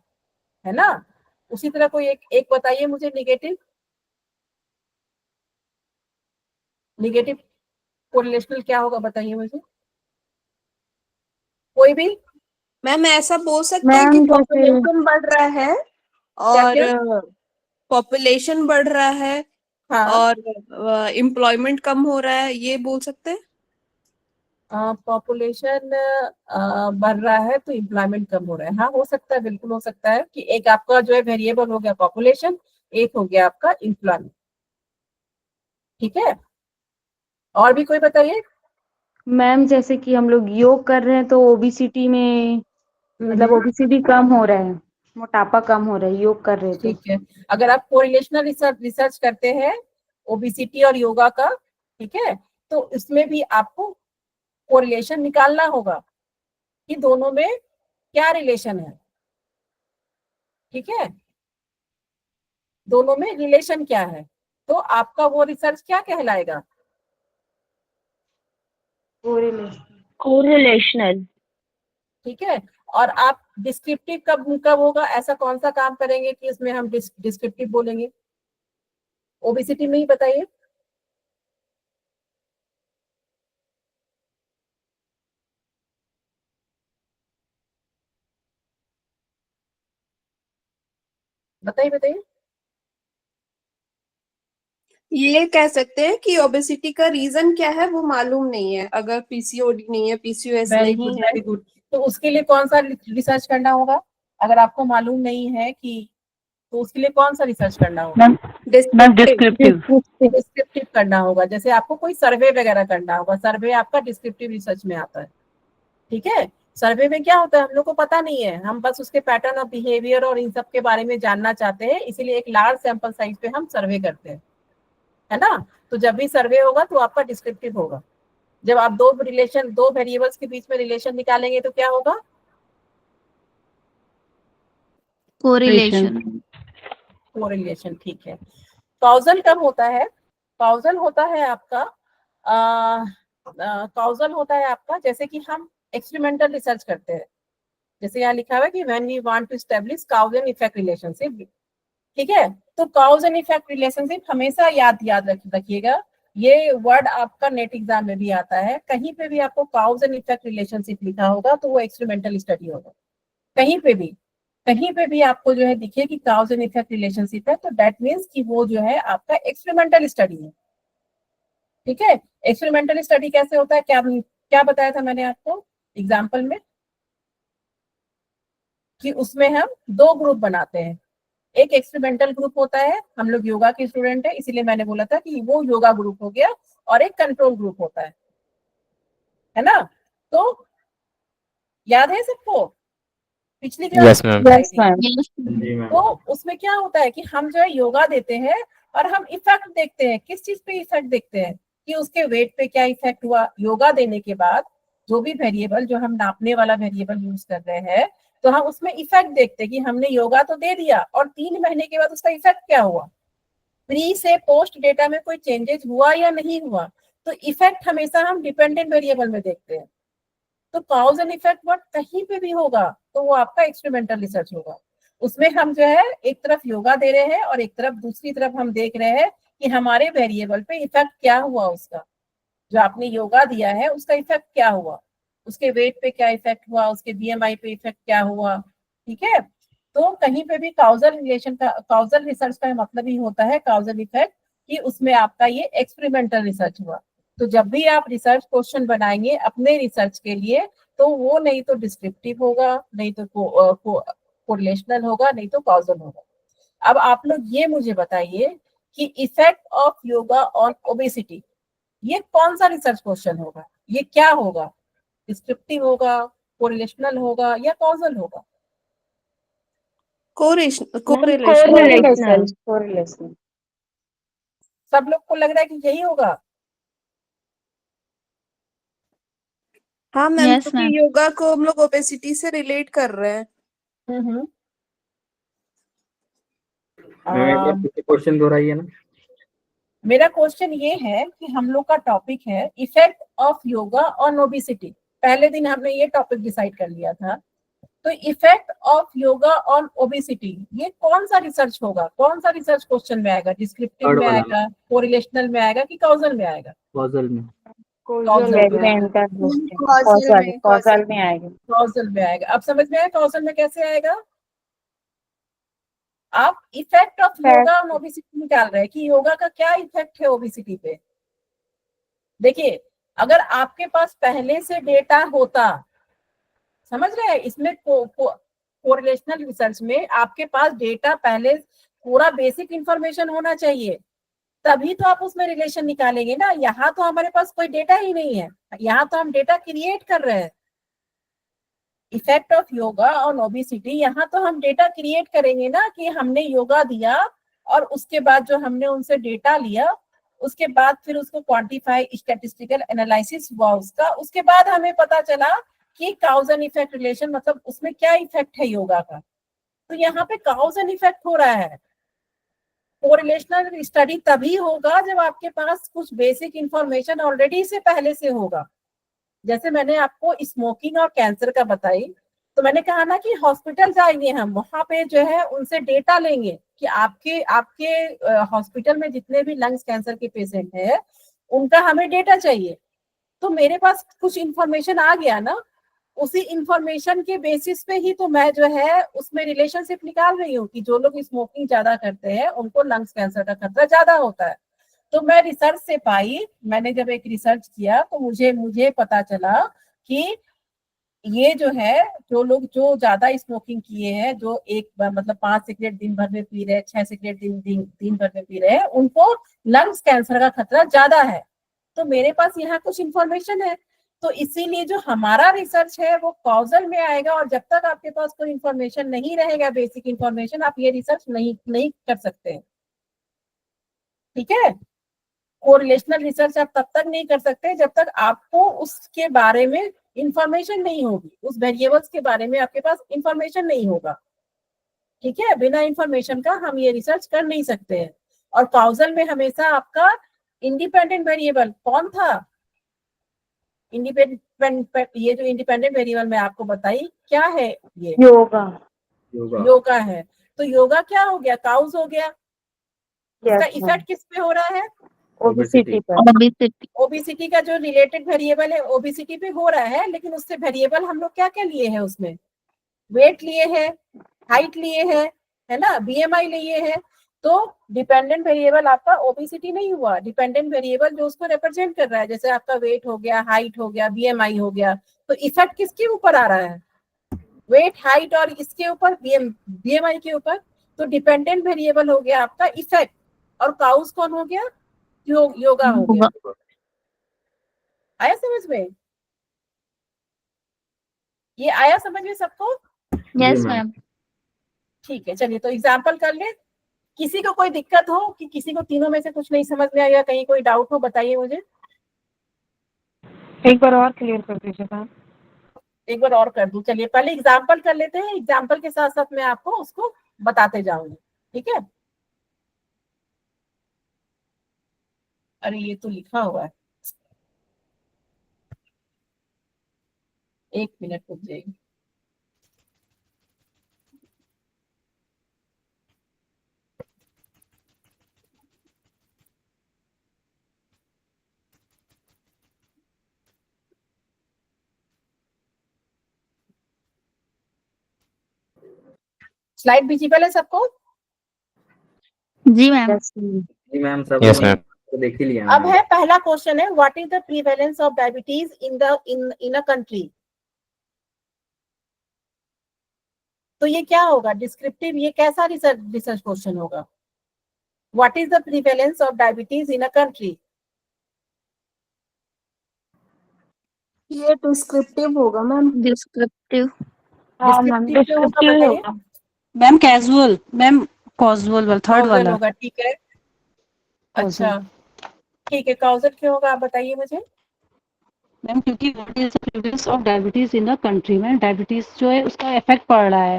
ना। उसी तरह कोई एक बताइए मुझे नेगेटिव नेगेटिव कोरिलेशनल क्या होगा, बताइए मुझे कोई भी। मैम ऐसा बोल सकते हैं कि मैम जैसे पॉपुलेशन बढ़ रहा है क्या और क्या? पॉपुलेशन बढ़ रहा है हाँ, और एम्प्लॉयमेंट कम हो रहा है, ये बोल सकते हैं। पॉपुलेशन बढ़ रहा है तो एम्प्लॉयमेंट कम हो रहा है, हाँ हो सकता है, बिल्कुल हो सकता है कि एक आपका जो है वेरिएबल हो गया पॉपुलेशन, एक हो गया आपका एम्प्लॉयमेंट। ठीक है, और भी कोई बताइए। मैम जैसे कि हम लोग योग कर रहे हैं तो ओबेसिटी में मतलब ओबेसिटी कम हो रहा है, मोटापा कम हो रहा है योग कर रहे हैं तो। ठीक है, अगर आप कोरिलेशनल रिसर्च करते हैं ओबेसिटी और योगा का, ठीक है, तो इसमें भी आपको कोरिलेशन निकालना होगा कि दोनों में क्या रिलेशन है। ठीक है, दोनों में रिलेशन क्या है, तो आपका वो रिसर्च क्या कहलाएगा, कोरिलेशनल। ठीक है। और आप डिस्क्रिप्टिव कब कब होगा, ऐसा कौन सा काम करेंगे कि इसमें हम डिस्क्रिप्टिव बोलेंगे, ओबेसिटी में ही बताइए। बताइए बताइए। ये कह सकते हैं कि ओबेसिटी का रीजन क्या है वो मालूम नहीं है, अगर पीसीओडी नहीं है, पीसीओएस वेरी नहीं गुड, है। Very good. तो उसके लिए कौन सा रिसर्च करना होगा? अगर आपको मालूम नहीं है कि, तो उसके लिए कौन सा रिसर्च करना होगा? Ma'am descriptive. डिस्क्रिप्टिव करना होगा। जैसे आपको कोई सर्वे वगैरह करना होगा, सर्वे आपका डिस्क्रिप्टिव रिसर्च में आता है। ठीक है, सर्वे में क्या होता है हम लोग को पता नहीं है, हम बस उसके पैटर्न ऑफ बिहेवियर और इन सब के बारे में जानना चाहते हैं, इसीलिए एक लार्ज सैंपल साइज पे हम सर्वे करते हैं, है ना। तो जब भी सर्वे होगा तो आपका डिस्क्रिप्टिव होगा। जब आप दो वेरिएबल्स के बीच में रिलेशन निकालेंगे तो क्या होगा? कोरिलेशन। कोरिलेशन, ठीक है। कॉजल कब होता है? कॉजल होता है आपका कॉजल होता है आपका जैसे कि हम एक्सपेरिमेंटल रिसर्च करते हैं। जैसे यहाँ लिखा हुआ है कि when we want to establish cause and effect relationship. ठीक है, तो कॉज एंड इफेक्ट रिलेशनशिप हमेशा याद रखिएगा। ये वर्ड आपका नेट एग्जाम में भी आता है। कहीं पे भी आपको कॉज एंड इफेक्ट रिलेशनशिप लिखा होगा तो वो एक्सपेरिमेंटल स्टडी होगा। कहीं पे भी आपको जो है दिखे कि कॉज एंड इफेक्ट रिलेशनशिप है, तो दैट मीन्स कि वो जो है आपका एक्सपेरिमेंटल स्टडी है। ठीक है, एक्सपेरिमेंटल स्टडी कैसे होता है, क्या क्या बताया था मैंने आपको एग्जाम्पल में, कि उसमें हम दो ग्रुप बनाते हैं। एक एक्सपेरिमेंटल ग्रुप होता है, हम लोग योगा के स्टूडेंट है इसीलिए मैंने बोला था कि वो योगा ग्रुप हो गया, और एक कंट्रोल ग्रुप होता है ना। तो याद है सबको पिछली Yes, class ma'am. Yes ma'am. जी मैम। तो उसमें क्या होता है कि हम जो है योगा देते हैं और हम इफेक्ट देखते हैं। किस चीज पे इफेक्ट देखते हैं? कि उसके वेट पे क्या इफेक्ट हुआ। योगा देने के बाद जो भी वेरिएबल, जो हम नापने वाला वेरिएबल यूज कर रहे हैं, तो हम उसमें इफेक्ट देखते हैं कि हमने योगा तो दे दिया और 3 महीने के बाद उसका इफेक्ट क्या हुआ, प्री से पोस्ट डेटा में कोई चेंजेस हुआ या नहीं हुआ। तो इफेक्ट हमेशा हम डिपेंडेंट वेरिएबल में देखते हैं। तो कॉज एंड इफेक्ट वर्ड कहीं पे भी होगा तो वो आपका एक्सपेरिमेंटल रिसर्च होगा। उसमें हम जो है एक तरफ योगा दे रहे हैं और एक तरफ दूसरी तरफ हम देख रहे हैं कि हमारे वेरिएबल पे इफेक्ट क्या हुआ, उसका जो आपने योगा दिया है उसका इफेक्ट क्या हुआ, उसके वेट पे क्या इफेक्ट हुआ, उसके बीएमआई पे इफेक्ट क्या हुआ। ठीक है, तो कहीं पे भी काउजल रिसर्च का मतलब ही होता है काउजल इफेक्ट, कि उसमें आपका ये एक्सपेरिमेंटल रिसर्च हुआ। तो जब भी आप रिसर्च क्वेश्चन बनाएंगे अपने रिसर्च के लिए, तो वो नहीं तो डिस्क्रिप्टिव होगा, नहीं तो कोरिलेशनल होगा, नहीं तो काउजल होगा। अब आप लोग ये मुझे बताइए कि effect of yoga on obesity, ये कौन सा रिसर्च क्वेश्चन होगा? ये क्या होगा? डिस्क्रिप्टिव होगा, कोरिलेशनल होगा, या कॉजल होगा? कोरिलेशन। कोरिलेशन। सब लोग को लग रहा है कि यही होगा? हाँ मैम, Yes, क्योंकि ma'am. योगा को हम लोग ओबेसिटी से रिलेट कर रहे हैं। हम्म। मैम एक बार फिर क्वेश्चन दोहराइए ना। मेरा क्वेश्चन ये है कि हम लोग का टॉपिक है effect of yoga on obesity. पहले दिन हमने ये टॉपिक डिसाइड कर लिया था। तो effect of yoga on obesity ये कौन सा रिसर्च होगा, कौन सा रिसर्च क्वेश्चन में आएगा? डिस्क्रिप्टिव थर्ड में वाला आएगा, कोरिलेशनल में आएगा, कि कॉजल में आएगा? कॉजल में। कॉजल एक्सपेरिमेंटल कॉजल कॉजल में आएगा। कॉजल में आएगा। अब समझ में आया कॉजल में कैसे आएगा? आप effect of yoga on obesity निकाल रहे हैं कि योगा का क्या इफेक्ट है ओबेसिटी पे। देखिए, अगर आपके पास पहले से डेटा होता, समझ रहे हैं, इसमें कोरिलेशनल रिसर्च में आपके पास डेटा पहले पूरा बेसिक इंफॉर्मेशन होना चाहिए, तभी तो आप उसमें रिलेशन निकालेंगे ना। यहाँ तो हमारे पास कोई डेटा ही नहीं है, यहाँ तो हम डेटा क्रिएट कर रहे हैं। Effect of yoga on obesity, यहाँ तो हम डेटा क्रिएट करेंगे ना कि हमने योगा दिया और उसके बाद जो हमने उनसे डेटा लिया, उसके बाद फिर उसको क्वांटिफाई, स्टैटिस्टिकल एनालिसिस हुआ उसका, उसके बाद हमें पता चला कि काउज एंड इफेक्ट रिलेशन, मतलब उसमें क्या इफेक्ट है योगा का। तो यहाँ पे काउज एंड इफेक्ट हो रहा है। कोरिलेशनल स्टडी तभी होगा जब आपके पास कुछ बेसिक इंफॉर्मेशन ऑलरेडी से पहले से होगा। जैसे मैंने आपको स्मोकिंग और कैंसर का बताई, तो मैंने कहा ना कि हॉस्पिटल जाएंगे हम, वहां पे जो है उनसे डेटा लेंगे कि आपके हॉस्पिटल में जितने भी लंग्स कैंसर के पेशेंट हैं उनका हमें डेटा चाहिए। तो मेरे पास कुछ इंफॉर्मेशन आ गया ना, उसी इंफॉर्मेशन के बेसिस पे ही तो मैं जो है उसमें रिलेशनशिप निकाल रही हूँ कि जो लोग स्मोकिंग ज्यादा करते हैं उनको लंग्स कैंसर का खतरा ज्यादा होता है। तो मैं रिसर्च से पाई, मैंने जब एक रिसर्च किया तो मुझे पता चला कि ये जो है, जो लोग जो ज्यादा स्मोकिंग किए हैं, जो एक मतलब 5 सिगरेट दिन भर में पी रहे हैं, 6 सिगरेट दिन भर में पी रहे हैं, उनको लंग्स कैंसर का खतरा ज्यादा है। तो मेरे पास यहाँ कुछ इंफॉर्मेशन है, तो इसीलिए जो हमारा रिसर्च है वो कॉजल में आएगा, और जब तक आपके पास कोई इंफॉर्मेशन नहीं रहेगा, बेसिक इंफॉर्मेशन, आप ये रिसर्च नहीं कर सकते। ठीक है, कोरिलेशनल रिसर्च आप तब तक नहीं कर सकते जब तक आपको उसके बारे में इंफॉर्मेशन नहीं होगी, उस वेरिएबल्स के बारे में आपके पास इंफॉर्मेशन नहीं होगा। ठीक है, बिना इंफॉर्मेशन का हम ये रिसर्च कर नहीं सकते हैं। और कॉजल में हमेशा आपका इंडिपेंडेंट वेरिएबल कौन था? इंडिपेंडेंट, ये जो इंडिपेंडेंट वेरिएबल मैं आपको बताई क्या है, ये योगा। योगा है। तो योगा क्या हो गया? काउज हो गया। उसका Yes, इफेक्ट किस पे हो रहा है? ओबेसिटी पर। Obesity. ओबेसिटी का जो रिलेटेड वेरिएबल है ओबेसिटी पे हो रहा है, लेकिन उससे वेरिएबल हम लोग क्या क्या लिए हैं? उसमें वेट लिए हैं, हाइट लिए हैं, है ना, बीएमआई लिए हैं। तो डिपेंडेंट वेरिएबल आपका ओबेसिटी नहीं हुआ, डिपेंडेंट वेरिएबल जो उसको रिप्रेजेंट कर रहा है, जैसे आपका वेट हो गया, हाइट हो गया, बीएमआई हो गया, तो इफेक्ट किसके ऊपर आ रहा है? वेट, हाइट और इसके ऊपर, बीएमआई के ऊपर। तो डिपेंडेंट वेरिएबल हो गया आपका इफेक्ट, और काउज कौन हो गया? योगा हो गया। आया समझ में? ये आया समझ में सबको? Yes, ma'am. ठीक है, चलिए तो एग्जाम्पल कर ले। किसी को कोई दिक्कत हो कि किसी को तीनों में से कुछ नहीं समझ में आया, कहीं कोई डाउट हो, बताइए मुझे। एक बार और क्लियर कर दीजिए मैम। एक बार और कर दूं? चलिए पहले एग्जाम्पल कर लेते हैं, एग्जाम्पल के साथ साथ मैं आपको उसको बताते जाऊंगी। ठीक है, अरे ये तो लिखा हुआ है, 1 मिनट रुक जाइए। स्लाइड विजिबल है सबको? जी मैम. जी मैम, सब Yes, ma'am. तो देख ही लिया अब मैम। है पहला क्वेश्चन है, what is the prevalence of diabetes in a country? तो ये क्या होगा? डिस्क्रिप्टिव, ये कैसा रिसर्च क्वेश्चन होगा? What is the prevalence of diabetes in a country? ये डिस्क्रिप्टिव होगा मैम। Descriptive. हाँ मैम, डिस्क्रिप्टिव होगा, डिस्क्रिप्टिव बताइए। होगा। मैम कैजुअल, मैम कॉजुअल वाला, थर्ड काउजल वाला होगा, ठीक है। causal। अच्छा ठीक है, काउजल क्यों होगा आप बताइए मुझे। मैम क्योंकि what is the prevalence of diabetes in the country, ma'am diabetes जो है उसका इफेक्ट पड़ रहा है।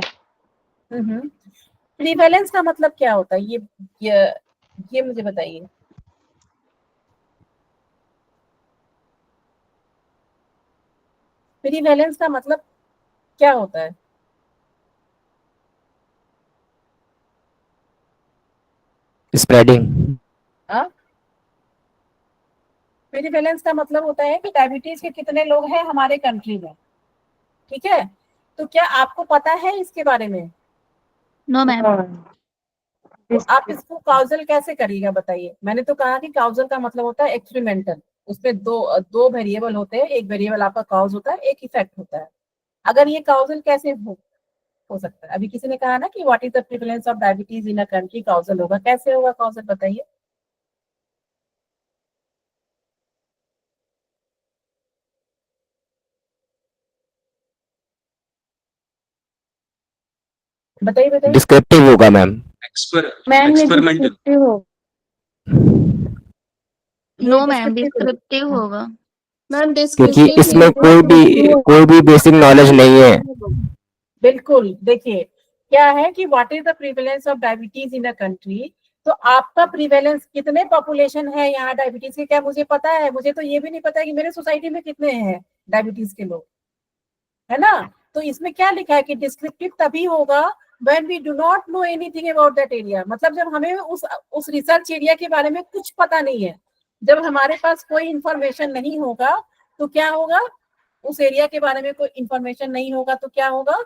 प्रीवेलेंस का मतलब क्या होता है? ये मुझे बताइए। प्रीवेलेंस का मतलब क्या होता है? Spreading. प्रीवेलेंस का मतलब होता है कि डायबिटीज के कितने लोग हैं हमारे कंट्री में। ठीक है, तो क्या आपको पता है इसके बारे में? No ma'am. तो आप इसको काउजल कैसे करिएगा बताइए। मैंने तो कहा कि काउजल का मतलब होता है एक्सपेरिमेंटल, उसमें दो वेरिएबल होते हैं, एक वेरिएबल आपका काउज होता है, एक इफेक्ट होता है। अगर ये काउजल कैसे हो सकता है? अभी किसी ने कहा ना कि what is the prevalence of diabetes in a country, causal होगा। कैसे होगा काउजल, बताइए। बताइए बताइए। Descriptive होगा मैम. मैम ये एक्सपेरिमेंटल। डिस्क्रिप्टिव हो। ये No ma'am. descriptive Descriptive होगा. मैम क्योंकि डिस्क्रिप्टिव इसमें कोई भी बेसिक नॉलेज नहीं है. बिल्कुल, देखिए क्या है कि what is the prevalence of diabetes in a country, तो आपका प्रिवेलेंस कितने पॉपुलेशन है यहाँ डायबिटीज के, क्या मुझे पता है? मुझे तो ये भी नहीं पता है कि मेरे सोसाइटी में कितने हैं डायबिटीज के लोग, है ना। तो इसमें क्या लिखा है कि डिस्क्रिप्टिव तभी होगा when we do not know anything about that area, मतलब जब हमें उस रिसर्च एरिया के बारे में कुछ पता नहीं है, जब हमारे पास कोई इंफॉर्मेशन नहीं होगा तो क्या होगा? उस एरिया के बारे में कोई इंफॉर्मेशन नहीं होगा तो क्या होगा?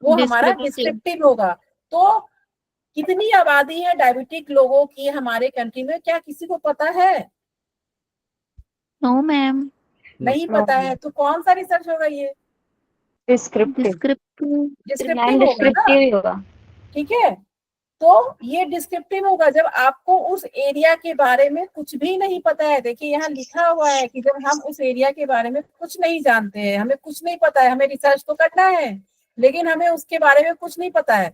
वो हमारा Descriptive. डिस्क्रिप्टिव होगा। तो कितनी आबादी है डायबिटिक लोगों की हमारे कंट्री में, क्या किसी को पता है? No ma'am. नहीं पता है, तो कौन सा रिसर्च होगा ये? डिस्क्रिप्टिव। डिस्क्रिप्टिव। डिस्क्रिप्टिव होगा ना, डिस्क्रिप्टिव ही होगा। ठीक है। तो ये डिस्क्रिप्टिव होगा जब आपको उस एरिया के बारे में कुछ भी नहीं पता है। देखिए यहाँ लिखा हुआ है कि जब हम उस एरिया के बारे में कुछ नहीं जानते हैं, हमें कुछ नहीं पता है, हमें रिसर्च तो करना है लेकिन हमें उसके बारे में कुछ नहीं पता है,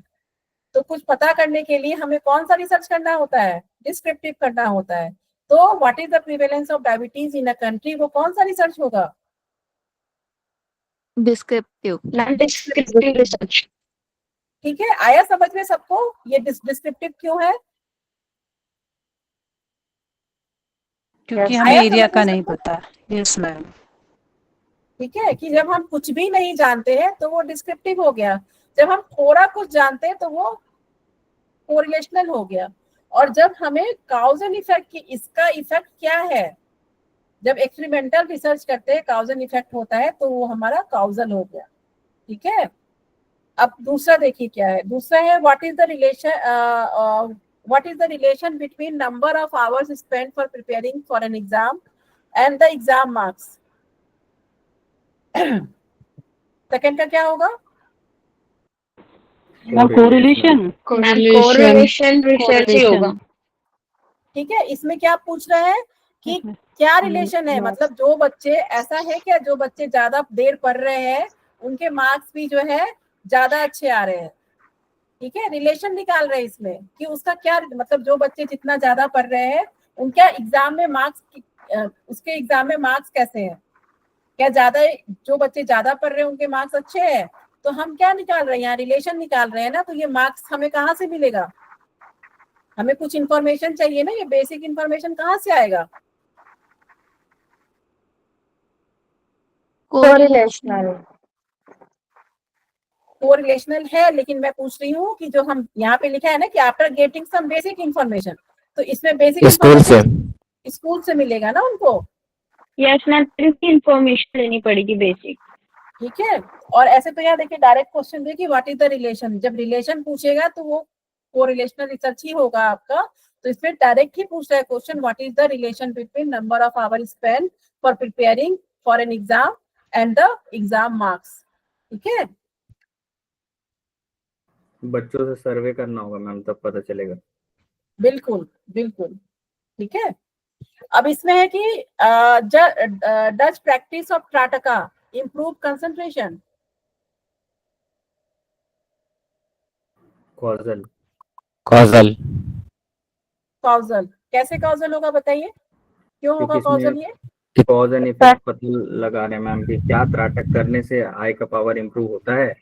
तो कुछ पता करने के लिए हमें कौन सा रिसर्च करना होता है? डिस्क्रिप्टिव करना होता है। तो what is the prevalence of diabetes in a country, वो कौन सा रिसर्च होगा? डिस्क्रिप्टिव। Descriptive research. ठीक है, आया समझ में सबको ये डिस्क्रिप्टिव क्यों है? क्योंकि Yes. हमें आया एरिया समझ का में नहीं सबको? पता। Yes ma'am. ठीक है, कि जब हम कुछ भी नहीं जानते हैं तो वो डिस्क्रिप्टिव हो गया, जब हम थोड़ा कुछ जानते हैं तो वो कोरिलेशनल हो गया, और जब हमें काउजल इफेक्ट की इसका इफेक्ट क्या है, जब एक्सपेरिमेंटल रिसर्च करते हैं काउजल इफेक्ट होता है तो वो हमारा काउजल हो गया। ठीक है, अब दूसरा देखिए क्या है। दूसरा है what is the relation between number of hours spent for preparing for an exam and the exam marks. Second का क्या होगा? कोरिलेशन। कोरिलेशन रिसर्च ही होगा। ठीक है, इसमें क्या पूछ रहा है कि क्या रिलेशन है, मतलब जो बच्चे, ऐसा है क्या जो बच्चे ज्यादा देर पढ़ रहे हैं उनके मार्क्स भी जो है ज्यादा अच्छे आ रहे हैं। ठीक है, रिलेशन निकाल रहे हैं इसमें कि उसका क्या मतलब, जो बच्चे जितना ज्यादा पढ़ रहे हैं उनका एग्जाम में मार्क्स, उसके एग्जाम में मार्क्स कैसे हैं, क्या ज्यादा, जो बच्चे ज्यादा पढ़ रहे हैं उनके मार्क्स अच्छे हैं। तो हम क्या निकाल रहे हैं यहाँ? रिलेशन निकाल रहे हैं ना। तो ये मार्क्स हमें कहाँ से मिलेगा? हमें कुछ इंफॉर्मेशन चाहिए ना, ये बेसिक इंफॉर्मेशन कहाँ से आएगा? कोरिलेशनल। कोरिलेशनल है, लेकिन मैं पूछ रही हूँ कि जो हम यहाँ पे लिखा है ना कि after getting some basic information, तो इसमें बेसिक स्कूल से। स्कूल से मिलेगा ना उनको। यस मैम, इंफॉर्मेशन लेनी पड़ेगी बेसिक। ठीक है, और ऐसे तो यहाँ देखिए डायरेक्ट क्वेश्चन देखिए व्हाट इज द रिलेशन, जब रिलेशन पूछेगा तो वो कोरिलेशनल रिसर्च ही होगा आपका। तो इसमें डायरेक्ट ही पूछ रहा है question what is the relation between number of hour spend for preparing for an exam and the exam marks. ठीक है, बच्चों से सर्वे करना होगा मैम, तब पता चलेगा। बिल्कुल बिल्कुल। ठीक है, अब इसमें है कि does practice of trataka improve concentration. Causal. Causal. Causal कैसे कॉजल होगा बताइए, क्यों होगा कॉजल? ये कॉज एंड इफेक्ट पता लगा रहे हैं मैम कि क्या त्राटक करने से आई का पावर इंप्रूव होता है।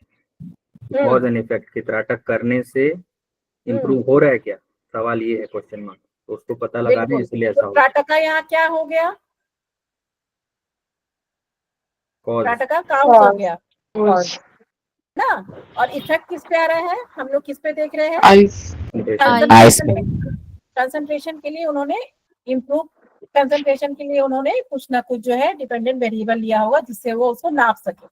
कॉज एंड इफेक्ट की त्राटक करने से इंप्रूव हो रहा है क्या, सवाल ये है, क्वेश्चन मार्क। तो उसको पता लगा रहे हैं, इसलिए ऐसा तो होगा। ट्राटका यहाँ क्या हो गया? कॉज। ट्राटका काउज हो गया ना। और इफेक्ट किस पे आ रहा है? हम लोग किस पे देख रहे हैं? आइस में। कंसंट्रेशन के लिए उन्होंने इम्प्रूव, कंसंट्रेशन के लिए उन्होंने कुछ ना कुछ जो है डिपेंडेंट वेरिएबल लिया होगा जिससे वो उसको नाप सके।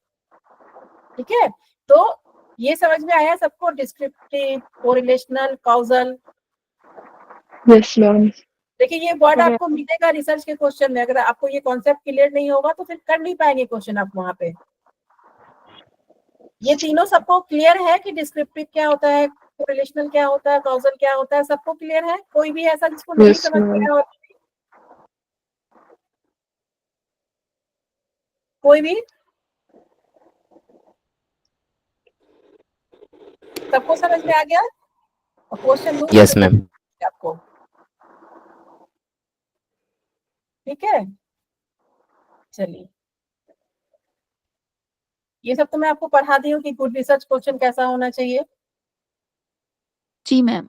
ठीक है, तो ये समझ में आया सबको, descriptive, correlational, causal. Yes ma'am. देखिए ये वर्ड आपको मिलेगा रिसर्च के क्वेश्चन में, अगर आपको ये कॉन्सेप्ट क्लियर नहीं होगा तो फिर कर नहीं पाएंगे क्वेश्चन आप वहां पे। ये तीनों सबको क्लियर है कि डिस्क्रिप्टिव क्या होता है, कोरिलेशनल क्या होता है, कॉजल क्या होता है, सबको क्लियर है? कोई भी ऐसा जिसको नहीं समझ में आया हो? कोई भी? सबको समझ में आ गया? क्वेश्चन दूँ यस मैम। आपको? ठीक है, चलिए ये सब तो मैं आपको पढ़ा दी हूँ कि गुड रिसर्च क्वेश्चन कैसा होना चाहिए। जी मैम।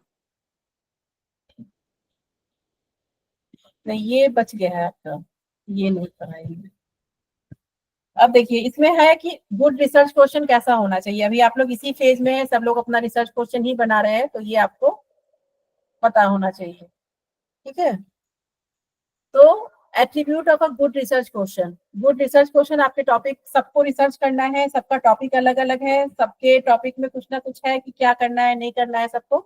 नहीं ये बच गया है आपका, ये नहीं पढ़ाएंगे। अब देखिए इसमें है कि गुड रिसर्च क्वेश्चन कैसा होना चाहिए। अभी आप लोग इसी फेज में है, सब लोग अपना रिसर्च क्वेश्चन ही बना रहे हैं, तो ये आपको पता होना चाहिए। ठीक है, तो attribute of a good research question. Good research question आपके टॉपिक, सबको रिसर्च करना है, सबका टॉपिक अलग अलग है, सबके टॉपिक में कुछ ना कुछ है कि क्या करना है नहीं करना है सबको।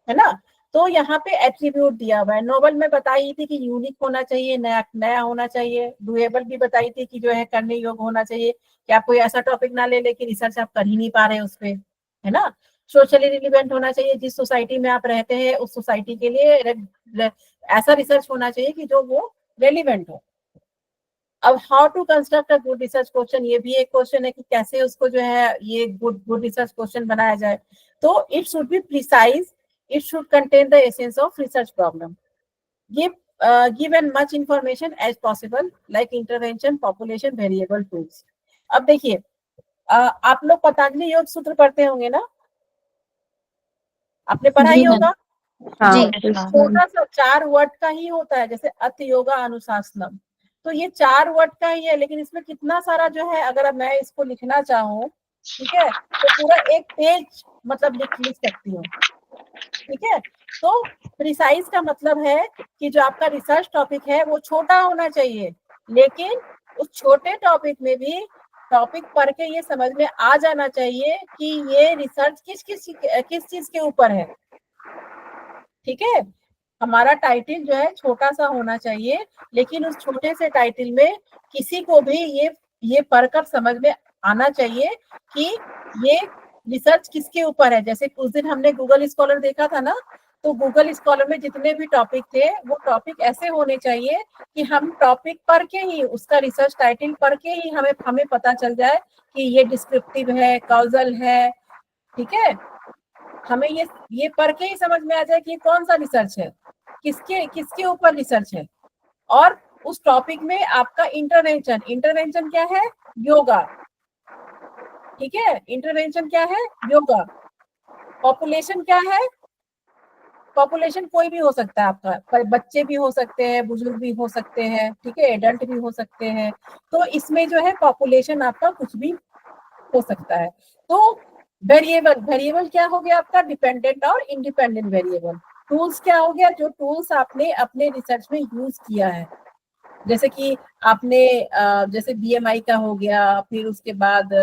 है ना। तो यहाँ पे एट्रीब्यूट दिया हुआ है। नोबल में बताई थी कि यूनिक होना चाहिए, नया नया होना चाहिए। डुएबल भी बताई थी कि जो है करने योग्य होना चाहिए, कि आप कोई ऐसा टॉपिक ना ले लेकिन रिसर्च आप कर ही नहीं पा रहे उस पे, है ना। सोशली रिलेवेंट होना चाहिए, जिस सोसाइटी में आप रहते हैं उस सोसाइटी के लिए ऐसा रिसर्च होना चाहिए कि जो वो रेलिवेंट हो। अब how to construct a good research question, ये भी एक क्वेश्चन है कि कैसे उसको जो है ये गुड रिसर्च क्वेश्चन बनाया जाए। तो it should be precise, it should contain the essence of research problem. Give as much information as possible like intervention, population, variable, tools. अब देखिए आप लोग पतंजलि योग सूत्र पढ़ते होंगे ना, आपने पढ़ा ही जी मैम। होगा। हाँ जी। छोटा सा 4 वर्ड का ही होता है, जैसे अथ योगा अनुशासनम, तो ये 4 वर्ड का ही है, लेकिन इसमें कितना सारा जो है, अगर मैं इसको लिखना चाहूँ, ठीक है, तो पूरा एक पेज मतलब लिख सकती हूँ, ठीक है। तो प्रिसाइज का मतलब है कि जो आपका रिसर्च टॉपिक है वो छोटा होना चाहिए, लेकिन उस छोटे टॉपिक में भी टॉपिक पढ़ के ये समझ में आ जाना चाहिए कि ये रिसर्च किस चीज के ऊपर है, ठीक है। हमारा टाइटल जो है छोटा सा होना चाहिए, लेकिन उस छोटे से टाइटल में किसी को भी ये पढ़कर समझ में आना चाहिए कि ये रिसर्च किसके ऊपर है। जैसे उस दिन हमने गूगल स्कॉलर देखा था ना, तो गूगल स्कॉलर में जितने भी टॉपिक थे वो टॉपिक ऐसे होने चाहिए कि हम टॉपिक पढ़ के ही, उसका रिसर्च टाइटल पढ़ के ही हमें पता चल जाए कि ये डिस्क्रिप्टिव है, कॉजल है, ठीक है। हमें ये पढ़ के ही समझ में आ जाए कि कौन सा रिसर्च है, किसके ऊपर रिसर्च है। और उस टॉपिक में आपका इंटरवेंशन क्या है, योगा, ठीक है। इंटरवेंशन क्या है, योगा। पॉपुलेशन क्या है, पॉपुलेशन कोई भी हो सकता है आपका, बच्चे भी हो सकते हैं, बुजुर्ग भी हो सकते हैं, ठीक है, एडल्ट भी हो सकते हैं। तो इसमें जो है पॉपुलेशन आपका कुछ भी हो सकता है। तो वेरिएबल क्या हो गया आपका, डिपेंडेंट और इंडिपेंडेंट वेरिएबल। टूल्स क्या हो गया, जो टूल्स आपने अपने रिसर्च में यूज किया है, जैसे कि आपने जैसे बीएमआई का हो गया, फिर उसके बाद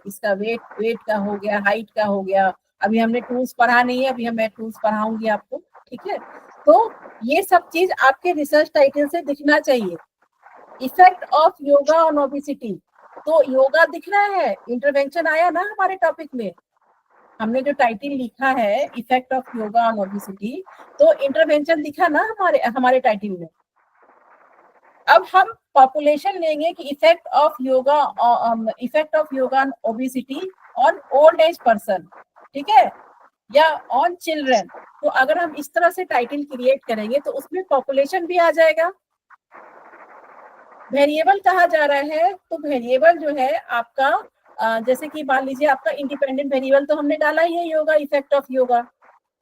इसका वेट का हो गया, हाइट का हो गया। अभी हमने टूल्स पढ़ा नहीं है, अभी मैं टूल्स पढ़ाऊंगी आपको, ठीक है। तो ये सब चीज आपके रिसर्च टाइटल से दिखना चाहिए। Effect of yoga on obesity, तो योगा दिख रहा है, इंटरवेंशन आया ना हमारे टॉपिक में, हमने जो टाइटल लिखा है effect of yoga on obesity, तो इंटरवेंशन दिखा ना हमारे टाइटल में। अब हम पॉपुलेशन लेंगे कि effect of yoga on obesity on old age person, ठीक है, या ऑन चिल्ड्रन। तो अगर हम इस तरह से टाइटल क्रिएट करेंगे तो उसमें पॉपुलेशन भी आ जाएगा। वेरिएबल कहा जा रहा है, तो वेरिएबल जो है आपका जैसे कि मान लीजिए आपका इंडिपेंडेंट वेरिएबल तो हमने डाला ही है yoga, effect of yoga.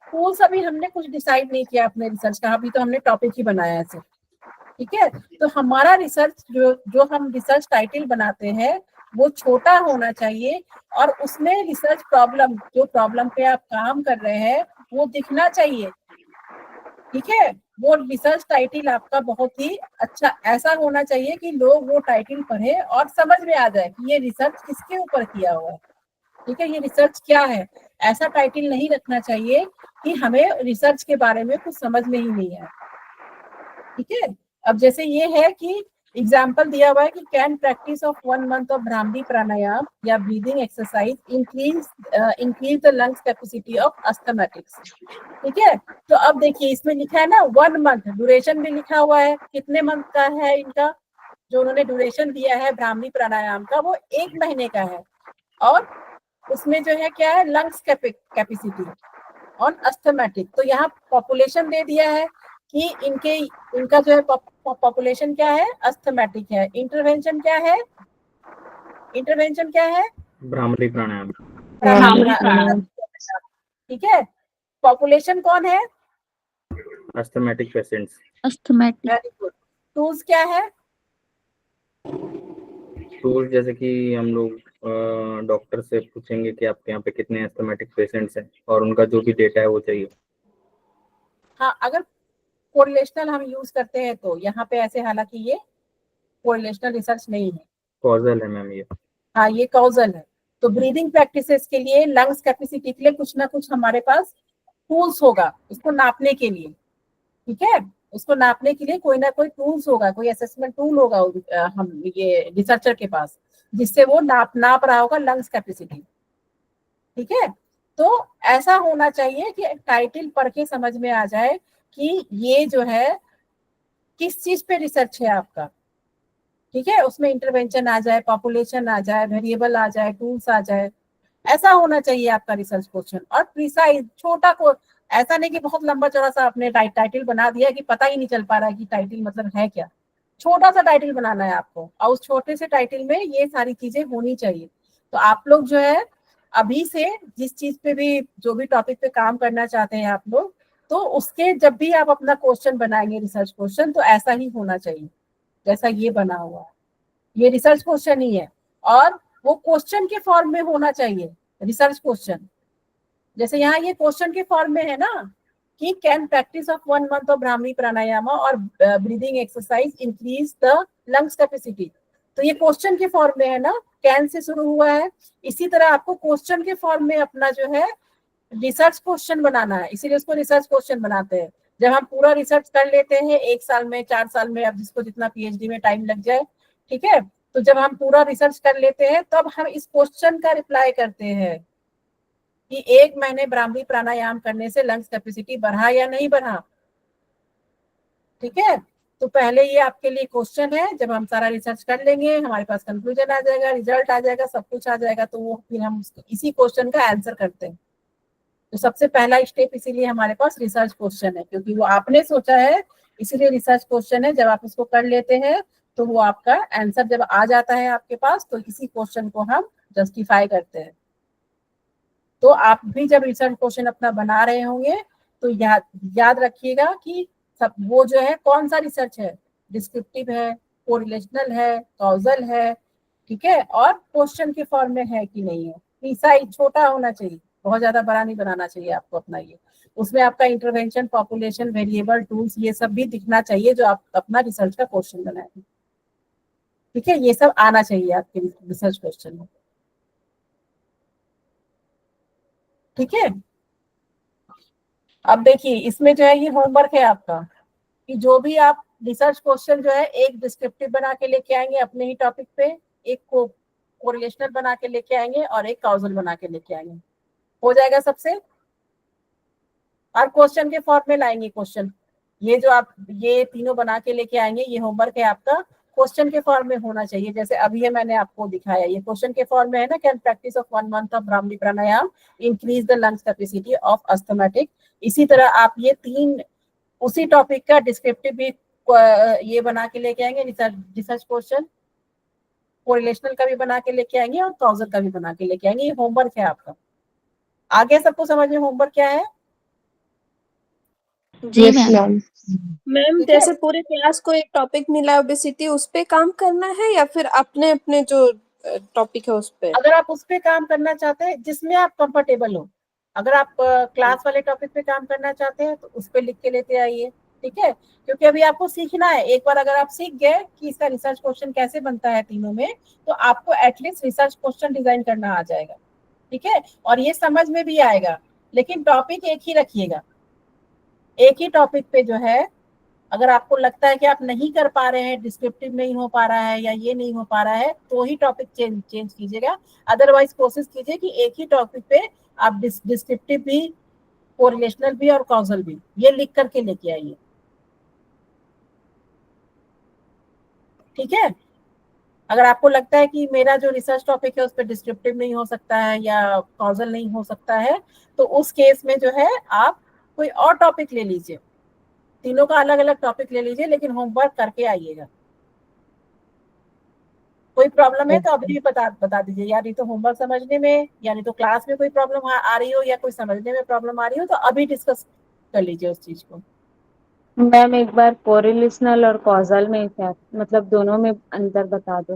Tools अभी हमने कुछ डिसाइड नहीं किया अपने रिसर्च का, अभी तो हमने टॉपिक ही बनाया है सिर्फ, ठीक है। तो हमारा रिसर्च जो हम रिसर्च टाइटल बनाते हैं वो छोटा होना चाहिए, और उसमें रिसर्च प्रॉब्लम, जो प्रॉब्लम पे आप काम कर रहे हैं वो दिखना चाहिए, ठीक है। वो रिसर्च टाइटल आपका बहुत ही अच्छा ऐसा होना चाहिए कि लोग वो टाइटल पढ़े और समझ में आ जाए कि ये रिसर्च किसके ऊपर किया हुआ है, ठीक है, ये रिसर्च क्या है। ऐसा टाइटल नहीं रखना चाहिए कि हमें रिसर्च के बारे में कुछ समझ में ही नहीं है, ठीक है। अब जैसे ये है कि एग्जाम्पल दिया हुआ है कि can practice of 1 month of bhramari pranayama या breathing exercise increase the lungs capacity of asthmatics, ठीक है। तो अब देखिए इसमें लिखा है ना 1 मंथ, ड्यूरेशन भी लिखा हुआ है, कितने मंथ का है इनका, जो उन्होंने ड्यूरेशन दिया है भ्रामरी प्राणायाम का वो 1 महीने का है। और उसमें जो है क्या है, लंग्स कैपेसिटी ऑन अस्थमैटिक। तो यहाँ पॉपुलेशन दे दिया है कि इनका जो है पॉपुलेशन क्या है, अस्थमैटिक है। इंटरवेंशन क्या है, भ्रामरी प्राणायाम। ठीक है। पॉपुलेशन कौन है, asthmatic patients. Asthmatic. Very good. Tools क्या है, टूल्स जैसे कि हम लोग डॉक्टर से पूछेंगे कि आपके यहाँ पे कितने अस्थमैटिक पेशेंट्स हैं और उनका जो भी डेटा है वो चाहिए। हाँ, अगर कोरिलेशनल हम यूज करते हैं तो यहाँ पे ऐसे, हालांकि ये कोरिलेशनल रिसर्च नहीं है, कॉजल है मैम ये। हाँ ये कॉजल है। तो ब्रीदिंग प्रैक्टिसेस के लिए, लंग्स कैपेसिटी के लिए कुछ ना कुछ हमारे पास टूल्स होगा उसको नापने के लिए, ठीक है, उसको नापने के लिए कोई ना कोई टूल्स होगा, कोई असेसमेंट टूल होगा हम ये रिसर्चर के पास, जिससे वो नाप रहा होगा लंग्स कैपेसिटी, ठीक है। तो ऐसा होना चाहिए कि टाइटल पढ़ के समझ में आ जाए कि ये जो है किस चीज पे रिसर्च है आपका, ठीक है, उसमें इंटरवेंशन आ जाए, पॉपुलेशन आ जाए, वेरिएबल आ जाए, टूल्स आ जाए, ऐसा होना चाहिए आपका रिसर्च क्वेश्चन। और प्रिसाइज, छोटा को ऐसा नहीं कि बहुत लंबा चौड़ा सा आपने टाइटल बना दिया कि पता ही नहीं चल पा रहा है कि टाइटल मतलब है क्या। छोटा सा टाइटल बनाना है आपको और उस छोटे से टाइटल में ये सारी चीजें होनी चाहिए। तो आप लोग जो है अभी से जिस चीज पे भी, जो भी टॉपिक पे काम करना चाहते हैं आप लोग, तो उसके जब भी आप अपना क्वेश्चन बनाएंगे रिसर्च क्वेश्चन, तो ऐसा ही होना चाहिए जैसा ये बना हुआ है। ये रिसर्च क्वेश्चन ही है और वो क्वेश्चन के फॉर्म में होना चाहिए रिसर्च क्वेश्चन। जैसे यहाँ ये क्वेश्चन के फॉर्म में है ना कि can practice of 1 month of Brahmi pranayama और breathing exercise increase the lungs capacity, तो ये क्वेश्चन के फॉर्म में है ना, कैन से शुरू हुआ है। इसी तरह आपको क्वेश्चन के फॉर्म में अपना जो है रिसर्च क्वेश्चन बनाना है, इसीलिए उसको रिसर्च क्वेश्चन बनाते हैं। जब हम पूरा रिसर्च कर लेते हैं 1 साल में, 4 साल में, अब जिसको जितना पीएचडी में टाइम लग जाए, ठीक है, तो जब हम पूरा रिसर्च कर लेते हैं तब हम इस क्वेश्चन का रिप्लाई करते हैं कि 1 महीने ब्राह्मी प्राणायाम करने से लंग्स कैपेसिटी बढ़ा या नहीं बढ़ा, ठीक है। तो पहले ये आपके लिए क्वेश्चन है, जब हम सारा रिसर्च कर लेंगे, हमारे पास कंक्लूजन आ जाएगा, रिजल्ट आ जाएगा, सब कुछ आ जाएगा, तो वो फिर हम इसी क्वेश्चन का आंसर करते हैं। तो सबसे पहला स्टेप इसीलिए हमारे पास रिसर्च क्वेश्चन है, क्योंकि वो आपने सोचा है, इसीलिए रिसर्च क्वेश्चन है। जब आप इसको कर लेते हैं तो वो आपका आंसर जब आ जाता है आपके पास, तो इसी क्वेश्चन को हम जस्टिफाई करते हैं। तो आप भी जब रिसर्च क्वेश्चन अपना बना रहे होंगे तो याद रखिएगा कि सब वो जो है कौन सा रिसर्च है, डिस्क्रिप्टिव है, कोरिलेशनल है, कॉजल है, ठीक है, और क्वेश्चन के फॉर्म में है कि नहीं है। प्रिसाइज छोटा होना चाहिए, बहुत ज्यादा बड़ा नहीं बनाना चाहिए आपको अपना ये। उसमें आपका इंटरवेंशन, पॉपुलेशन, वेरिएबल, टूल्स, ये सब भी दिखना चाहिए जो आप अपना रिसर्च का क्वेश्चन बनाएंगे, ठीक है, ये सब आना चाहिए आपके रिसर्च क्वेश्चन में, ठीक है। अब देखिए इसमें जो है ये होमवर्क है आपका कि जो भी आप रिसर्च क्वेश्चन जो है एक डिस्क्रिप्टिव बना के लेके आएंगे अपने ही टॉपिक पे, एक को कोरिलेशनल बना के लेके आएंगे और एक कॉजल बना के लेके आएंगे, हो जाएगा सबसे। और क्वेश्चन के फॉर्म में लाएंगे क्वेश्चन, ये जो आप ये तीनों बना के लेके आएंगे, ये होमवर्क है आपका, क्वेश्चन के फॉर्म में होना चाहिए। जैसे अभी मैंने आपको दिखाया, ये क्वेश्चन के फॉर्म में है ना, can practice of 1 month of Brahmi pranayama increase the lungs capacity of asthmatic. इसी तरह आप ये 3 उसी टॉपिक का डिस्क्रिप्टिव भी ये बना के लेके आएंगे, रिसर्च क्वेश्चन, कोरिलेशनल का भी बना के लेके आएंगे और कॉजल का भी बना के लेके आएंगे। ये होमवर्क है आपका। आगे सबको समझ में होमवर्क क्या है? जी मैम। मैम ठीक है। जैसे पूरे क्लास को एक टॉपिक मिला ओबेसिटी, उस पे काम करना है या फिर अपने अपने जो टॉपिक है उस पे? अगर आप उस पे काम करना चाहते हैं जिसमें आप कंफर्टेबल हो, अगर आप क्लास वाले टॉपिक पे काम करना चाहते हैं तो उस पे लिख के लेते आइए, ठीक है, क्योंकि अभी आपको सीखना है। एक बार अगर आप सीख गए कि इसका रिसर्च क्वेश्चन कैसे बनता है तीनों में, तो आपको एटलीस्ट रिसर्च क्वेश्चन डिजाइन करना आ जाएगा, ठीक है, और ये समझ में भी आएगा। लेकिन टॉपिक एक ही रखिएगा, एक ही टॉपिक पे जो है, अगर आपको लगता है कि आप नहीं कर पा रहे हैं, डिस्क्रिप्टिव नहीं हो पा रहा है या ये नहीं हो पा रहा है, तो ही टॉपिक चेंज कीजिएगा। अदरवाइज कोशिश कीजिए कि एक ही टॉपिक पे आप डिस्क्रिप्टिव भी, कोरिलेशनल भी और कॉजल भी ये लिख करके लेके आइए, ठीक है। अगर आपको लगता है कि मेरा जो रिसर्च टॉपिक है उस पर डिस्क्रिप्टिव नहीं हो सकता है या कॉजल नहीं हो सकता है, तो उस केस में जो है आप कोई और टॉपिक ले लीजिए, तीनों का अलग अलग टॉपिक ले लीजिए, लेकिन होमवर्क करके आइएगा। कोई प्रॉब्लम है तो अभी भी बता दीजिए, या नहीं तो होमवर्क समझने में, या नहीं तो क्लास में कोई प्रॉब्लम आ रही हो या कोई समझने में प्रॉब्लम आ रही हो, तो अभी डिस्कस कर लीजिए उस चीज को। मैम एक बार कोरिलेशनल और कॉजल में क्या, मतलब दोनों में अंतर बता दो,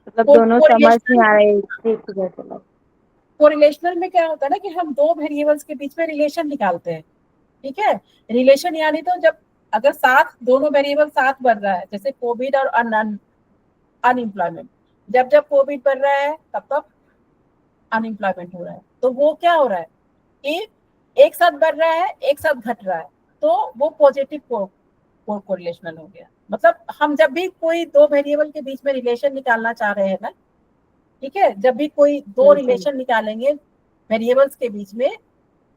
मतलब दोनों समझ नहीं आ रहे एक जैसे। कोरिलेशनल में क्या होता है ना कि हम 2 वेरिएबल्स के बीच में रिलेशन निकालते हैं, ठीक है। रिलेशन यानी तो जब अगर साथ दोनों वेरिएबल साथ बढ़ रहा है, जैसे कोविड और अनएम्प्लॉयमेंट, जब कोविड बढ़ रहा है तब अनएम्प्लॉयमेंट हो रहा है, तो वो क्या हो रहा है कि एक साथ बढ़ रहा है, एक साथ घट रहा है, तो वो पॉजिटिव कोरिलेशनल हो गया। मतलब हम जब भी कोई दो वेरिएबल के बीच में रिलेशन निकालना चाह रहे हैं ना, ठीक है, जब भी कोई दो रिलेशन निकालेंगे वेरिएबल्स के बीच में,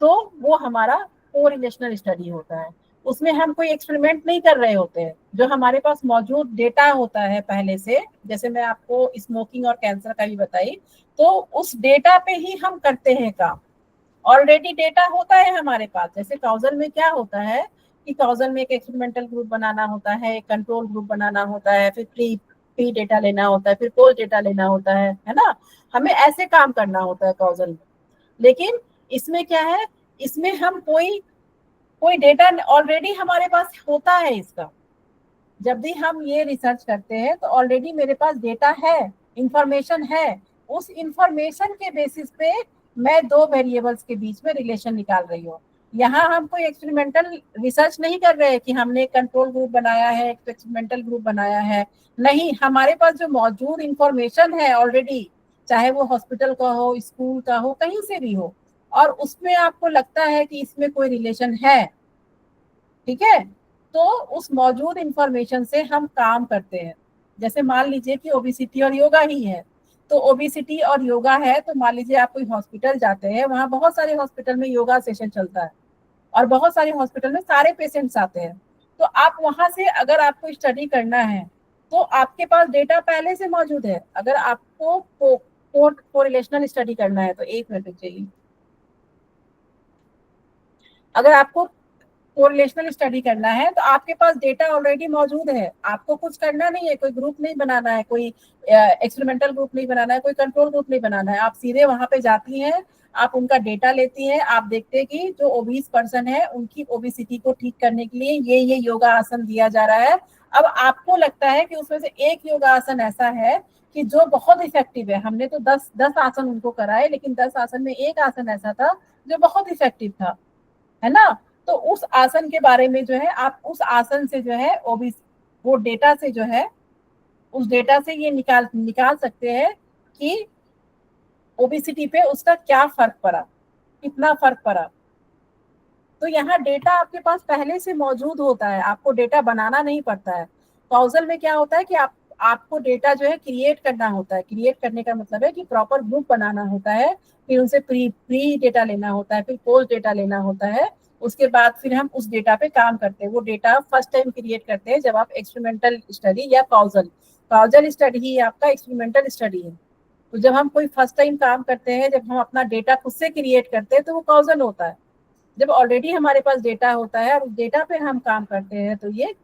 तो वो हमारा कोरिलेशनल स्टडी होता है। उसमें हम कोई एक्सपेरिमेंट नहीं कर रहे होते हैं, जो हमारे पास मौजूद डेटा होता है पहले से, जैसे मैं आपको स्मोकिंग और कैंसर का भी बताई, तो उस डेटा पे ही हम करते हैं काम। ऑलरेडी डेटा होता है हमारे पास। जैसे काउजल में क्या होता है कि काउजल में एक एक्सपेरिमेंटल ग्रुप बनाना होता है, एक कंट्रोल ग्रुप बनाना होता है, फिर प्री डेटा लेना होता है, फिर पोस्ट डेटा लेना होता है ना। हमें ऐसे काम करना होता है काउजल में। लेकिन इसमें क्या है, इसमें हम कोई डेटा ऑलरेडी हमारे पास होता है इसका। जब भी हम ये रिसर्च करते हैं तो ऑलरेडी मेरे पास डेटा है, इंफॉर्मेशन है। उस इंफॉर्मेशन के बेसिस पे मैं दो वेरिएबल्स के बीच में रिलेशन निकाल रही हूँ। यहाँ हम कोई एक्सपेरिमेंटल रिसर्च नहीं कर रहे हैं कि हमने एक कंट्रोल ग्रुप बनाया है, एक एक्सपेरिमेंटल ग्रुप बनाया है। नहीं, हमारे पास जो मौजूद इंफॉर्मेशन है ऑलरेडी, चाहे वो हॉस्पिटल का हो, स्कूल का हो, कहीं से भी हो, और उसमें आपको लगता है कि इसमें कोई रिलेशन है, ठीक है, तो उस मौजूद इंफॉर्मेशन से हम काम करते हैं। जैसे मान लीजिए कि ओबेसिटी और योगा ही है, तो ओबेसिटी और योगा है, तो मान लीजिए आप कोई हॉस्पिटल जाते हैं, वहाँ बहुत सारे हॉस्पिटल में योगा सेशन चलता है और बहुत सारे हॉस्पिटल में सारे पेशेंट्स आते हैं। तो आप वहां से अगर आपको स्टडी करना है तो आपके पास डेटा पहले से मौजूद है। अगर आपको कोरिलेशनल स्टडी करना है तो एक मिनट चाहिए, अगर आपको कोरिलेशनल स्टडी करना है तो आपके पास डेटा ऑलरेडी मौजूद है। आपको कुछ करना नहीं है, कोई ग्रुप नहीं बनाना है, कोई एक्सपेरिमेंटल ग्रुप नहीं बनाना है, कोई कंट्रोल ग्रुप नहीं बनाना है। आप सीधे वहां पे जाती हैं, आप उनका डेटा लेती हैं, आप देखते हैं कि जो ओबीस पर्सन है उनकी ओबेसिटी को ठीक करने के लिए ये योगा आसन दिया जा रहा है। अब आपको लगता है कि उसमें से एक योगा आसन ऐसा है कि जो बहुत इफेक्टिव है। हमने तो 10 आसन उनको कराए, लेकिन 10 आसन में एक आसन ऐसा था जो बहुत इफेक्टिव था, है ना। तो उस आसन के बारे में जो है, आप उस आसन से जो है ओबीस, वो डेटा से जो है, उस डेटा से ये निकाल सकते हैं कि ओबेसिटी पे उसका क्या फर्क पड़ा, कितना फर्क पड़ा। तो यहाँ डेटा आपके पास पहले से मौजूद होता है, आपको डेटा बनाना नहीं पड़ता है। काउजल में क्या होता है कि आपको डेटा जो है क्रिएट करना होता है। क्रिएट करने का मतलब है कि प्रॉपर ग्रुप बनाना होता है, फिर उनसे प्री डेटा लेना होता है, फिर पोस्ट डेटा लेना होता है। उसके बाद फिर हम उस डेटा पे काम करते हैं। वो डेटा फर्स्ट टाइम क्रिएट करते हैं जब आप एक्सपेरिमेंटल स्टडी या काउजल स्टडी ही आपका एक्सपेरिमेंटल स्टडी है। तो जब हम कोई फर्स्ट टाइम काम करते हैं, जब हम अपना डेटा खुद से क्रिएट करते हैं, तो वो काउजल होता है। जब ऑलरेडी हमारे पास डेटा होता है और उस डेटा पे हम काम करते हैं, तो ये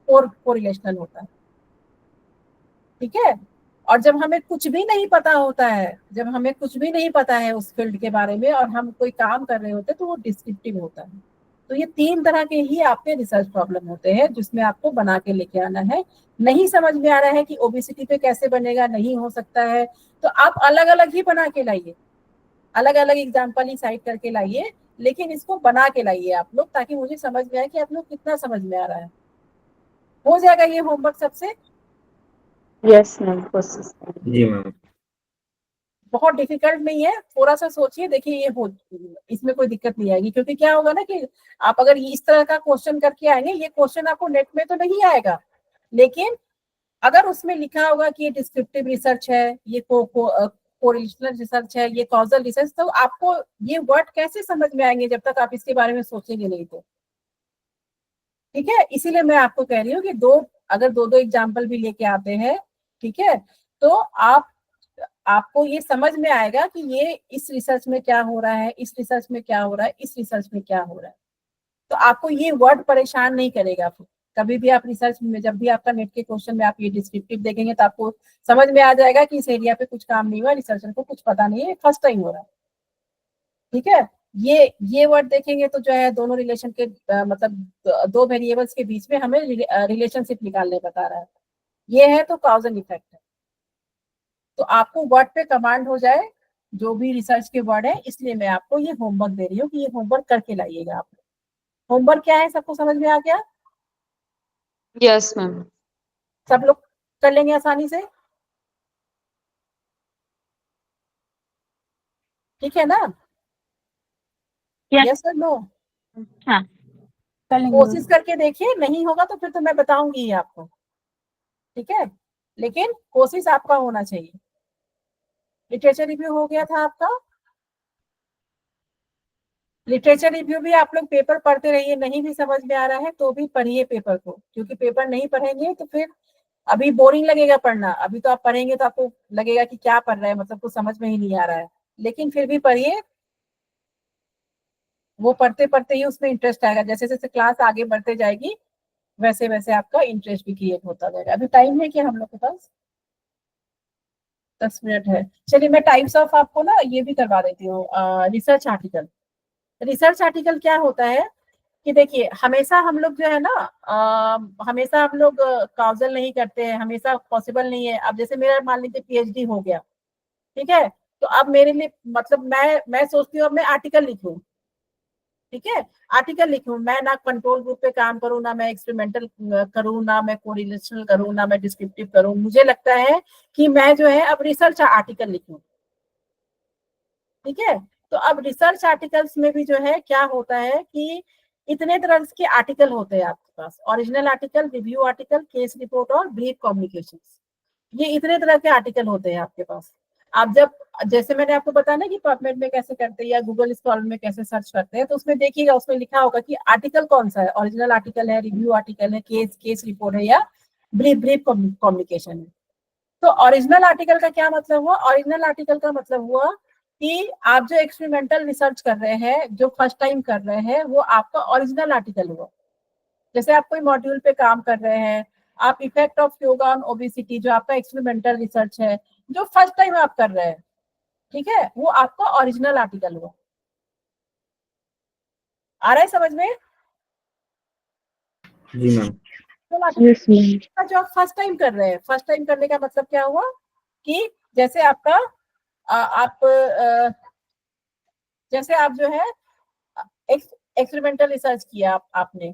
कोरिलेशनल होता है, ठीक है। और जब हमें कुछ भी नहीं पता होता है, जब हमें कुछ भी नहीं पता है उस फील्ड के बारे में और हम कोई काम कर रहे होते हैं, तो वो डिस्क्रिप्टिव होता है। तो ये 3 तरह के ही आपके रिसर्च प्रॉब्लम होते हैं जिसमें आपको बना के लेके आना है। नहीं समझ में आ रहा है कि ओबेसिटी पे कैसे बनेगा, नहीं हो सकता है, तो आप अलग अलग ही बना के लाइए, अलग अलग एग्जाम्पल ही साइड करके लाइए, लेकिन इसको बना के लाइए आप लोग, ताकि मुझे समझ में आए कि आप लोग कितना समझ में आ रहा है। हो जाएगा ये होमवर्क सबसे? यस मैम, कोशिश करेंगे। जी मैम। बहुत डिफिकल्ट नहीं है, थोड़ा सा सोचिए, देखिए ये हो, इसमें कोई दिक्कत नहीं आएगी। क्योंकि क्या होगा ना कि आप अगर इस तरह का क्वेश्चन करके आएंगे, ये क्वेश्चन आपको नेट में तो नहीं आएगा, लेकिन अगर उसमें लिखा होगा कि ये डिस्क्रिप्टिव रिसर्च है, ये कोरिलेशनल रिसर्च है, ये कॉजल रिसर्च, तो आपको ये वर्ड कैसे समझ में आएंगे जब तक आप इसके बारे में सोचेंगे नहीं तो, ठीक है। इसीलिए मैं आपको कह रही हूँ कि अगर दो एग्जाम्पल भी लेके आते हैं, ठीक है, तो आपको ये समझ में आएगा कि ये इस रिसर्च में क्या हो रहा है, इस रिसर्च में क्या हो रहा है, इस रिसर्च में क्या हो रहा है। तो आपको ये वर्ड परेशान नहीं करेगा। कभी भी आप रिसर्च में, जब भी आपका नेट के क्वेश्चन में आप ये डिस्क्रिप्टिव देखेंगे, तो आपको समझ में आ जाएगा कि इस एरिया पे कुछ काम नहीं हुआ, रिसर्चर को कुछ पता नहीं है, फर्स्ट टाइम हो रहा है, ठीक है। ये वर्ड देखेंगे तो जो है दोनों रिलेशन के मतलब दो वेरिएबल्स के बीच में हमें रिलेशनशिप निकालने बता रहा है। ये है तो कॉज एंड इफेक्ट है। तो आपको वर्ड पे कमांड हो जाए जो भी रिसर्च के वर्ड है, इसलिए मैं आपको ये होमवर्क दे रही हूँ कि ये होमवर्क करके लाइएगा आप। होमवर्क क्या है, सबको समझ में आ गया? Yes ma'am. सब लोग कर लेंगे आसानी से, ठीक है ना? यस और नो? हाँ करेंगे। कोशिश करके देखिए, नहीं होगा तो फिर तो मैं बताऊंगी ही आपको, ठीक है, लेकिन कोशिश आपका होना चाहिए। लिटरेचर रिव्यू हो गया था आपका। लिटरेचर रिव्यू भी आप लोग पेपर पढ़ते रहिए, नहीं भी समझ में आ रहा है तो भी पढ़िए पेपर को, क्योंकि पेपर नहीं पढ़ेंगे तो फिर अभी बोरिंग लगेगा पढ़ना। अभी तो आप पढ़ेंगे तो आपको लगेगा कि क्या पढ़ रहे हैं, मतलब कुछ समझ में ही नहीं आ रहा है, लेकिन फिर भी पढ़िए। वो पढ़ते पढ़ते ही उसमें इंटरेस्ट आएगा, जैसे जैसे क्लास आगे बढ़ते जाएगी वैसे वैसे आपका इंटरेस्ट भी क्रिएट होता जाएगा। अभी टाइम है क्या हम लोग के पास? 10 मिनट है। चलिए मैं टाइप्स ऑफ आपको ना ये भी करवा देती हूँ, रिसर्च आर्टिकल। रिसर्च आर्टिकल क्या होता है कि देखिए, हमेशा हम लोग जो है ना, हमेशा हम लोग काउजल नहीं करते हैं, हमेशा पॉसिबल नहीं है। अब जैसे मेरा मान लीजिए पीएचडी हो गया, ठीक है, तो अब मेरे लिए मतलब मैं सोचती हूँ अब मैं आर्टिकल लिखूं, ठीक है, आर्टिकल लिखूं। मैं ना कंट्रोल ग्रुप पे काम करूं, ना मैं एक्सपेरिमेंटल करूं, ना मैं कोरिलेशनल करूं, ना मैं डिस्क्रिप्टिव करूं। मुझे लगता है कि मैं जो है अब रिसर्च आर्टिकल लिखूं, ठीक है। तो अब रिसर्च आर्टिकल्स में भी जो है क्या होता है कि इतने तरह के आर्टिकल होते हैं आपके पास, original article, review article, case report और ब्रीफ कम्युनिकेशंस। ये इतने तरह के आर्टिकल होते हैं आपके पास। आप जब, जैसे मैंने आपको बताया ना कि पबमेड में कैसे करते हैं या गूगल स्कॉलर में कैसे सर्च करते हैं, तो उसमें देखिएगा, उसमें लिखा होगा कि आर्टिकल कौन सा है, ओरिजिनल आर्टिकल है, रिव्यू आर्टिकल है, केस रिपोर्ट है या ब्रीफ कम्युनिकेशन है। तो ओरिजिनल आर्टिकल का क्या मतलब हुआ? ओरिजिनल आर्टिकल का मतलब हुआ कि आप जो एक्सपेरिमेंटल रिसर्च कर रहे हैं, जो फर्स्ट टाइम कर रहे हैं, वो आपका ओरिजिनल आर्टिकल हुआ। जैसे आप कोई मॉड्यूल पे काम कर रहे हैं, आप effect of yoga on obesity, जो आपका एक्सपेरिमेंटल रिसर्च है, जो फर्स्ट टाइम आप कर रहे हैं, ठीक है, वो आपका ओरिजिनल आर्टिकल हुआ। आ रहा है समझ में? जी मैम। जो आप फर्स्ट टाइम कर रहे हैं, फर्स्ट टाइम करने का मतलब क्या हुआ कि जैसे आपका जैसे आप जो है एक्सपेरिमेंटल रिसर्च किया, आपने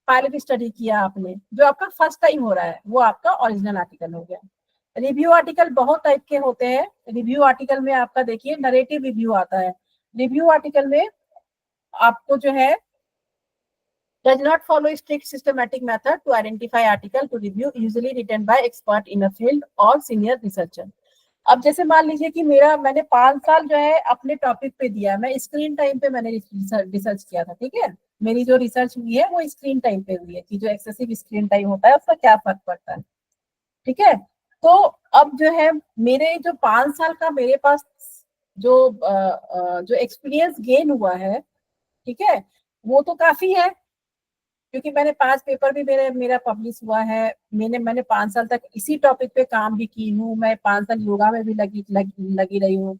पायलट स्टडी किया, आपने जो आपका फर्स्ट टाइम हो रहा है, वो आपका ओरिजिनल आर्टिकल हो गया। रिव्यू आर्टिकल बहुत टाइप के होते हैं। रिव्यू आर्टिकल में आपका देखिए नरेटिव रिव्यू आता है। रिव्यू आर्टिकल में आपको जो है does not follow strict systematic method to identify article to review, usually written by expert in a field or senior researcher। अब जैसे मान लीजिए कि मैंने 5 साल जो है अपने टॉपिक पे दिया, मैं स्क्रीन टाइम पे मैंने रिसर्च किया था, ठीक है। मेरी जो रिसर्च हुई है वो स्क्रीन टाइम पे हुई है कि जो एक्सेसिव स्क्रीन टाइम होता है उसका क्या फर्क पड़ता है, ठीक है। तो अब जो है मेरे जो 5 साल का मेरे पास जो एक्सपीरियंस गेन हुआ है, ठीक है, वो तो काफी है, क्योंकि मैंने 5 पेपर भी मेरा पब्लिश हुआ है। मैंने 5 साल तक इसी टॉपिक पे काम भी की हूँ। मैं 5 साल योगा में भी लगी रही हूँ।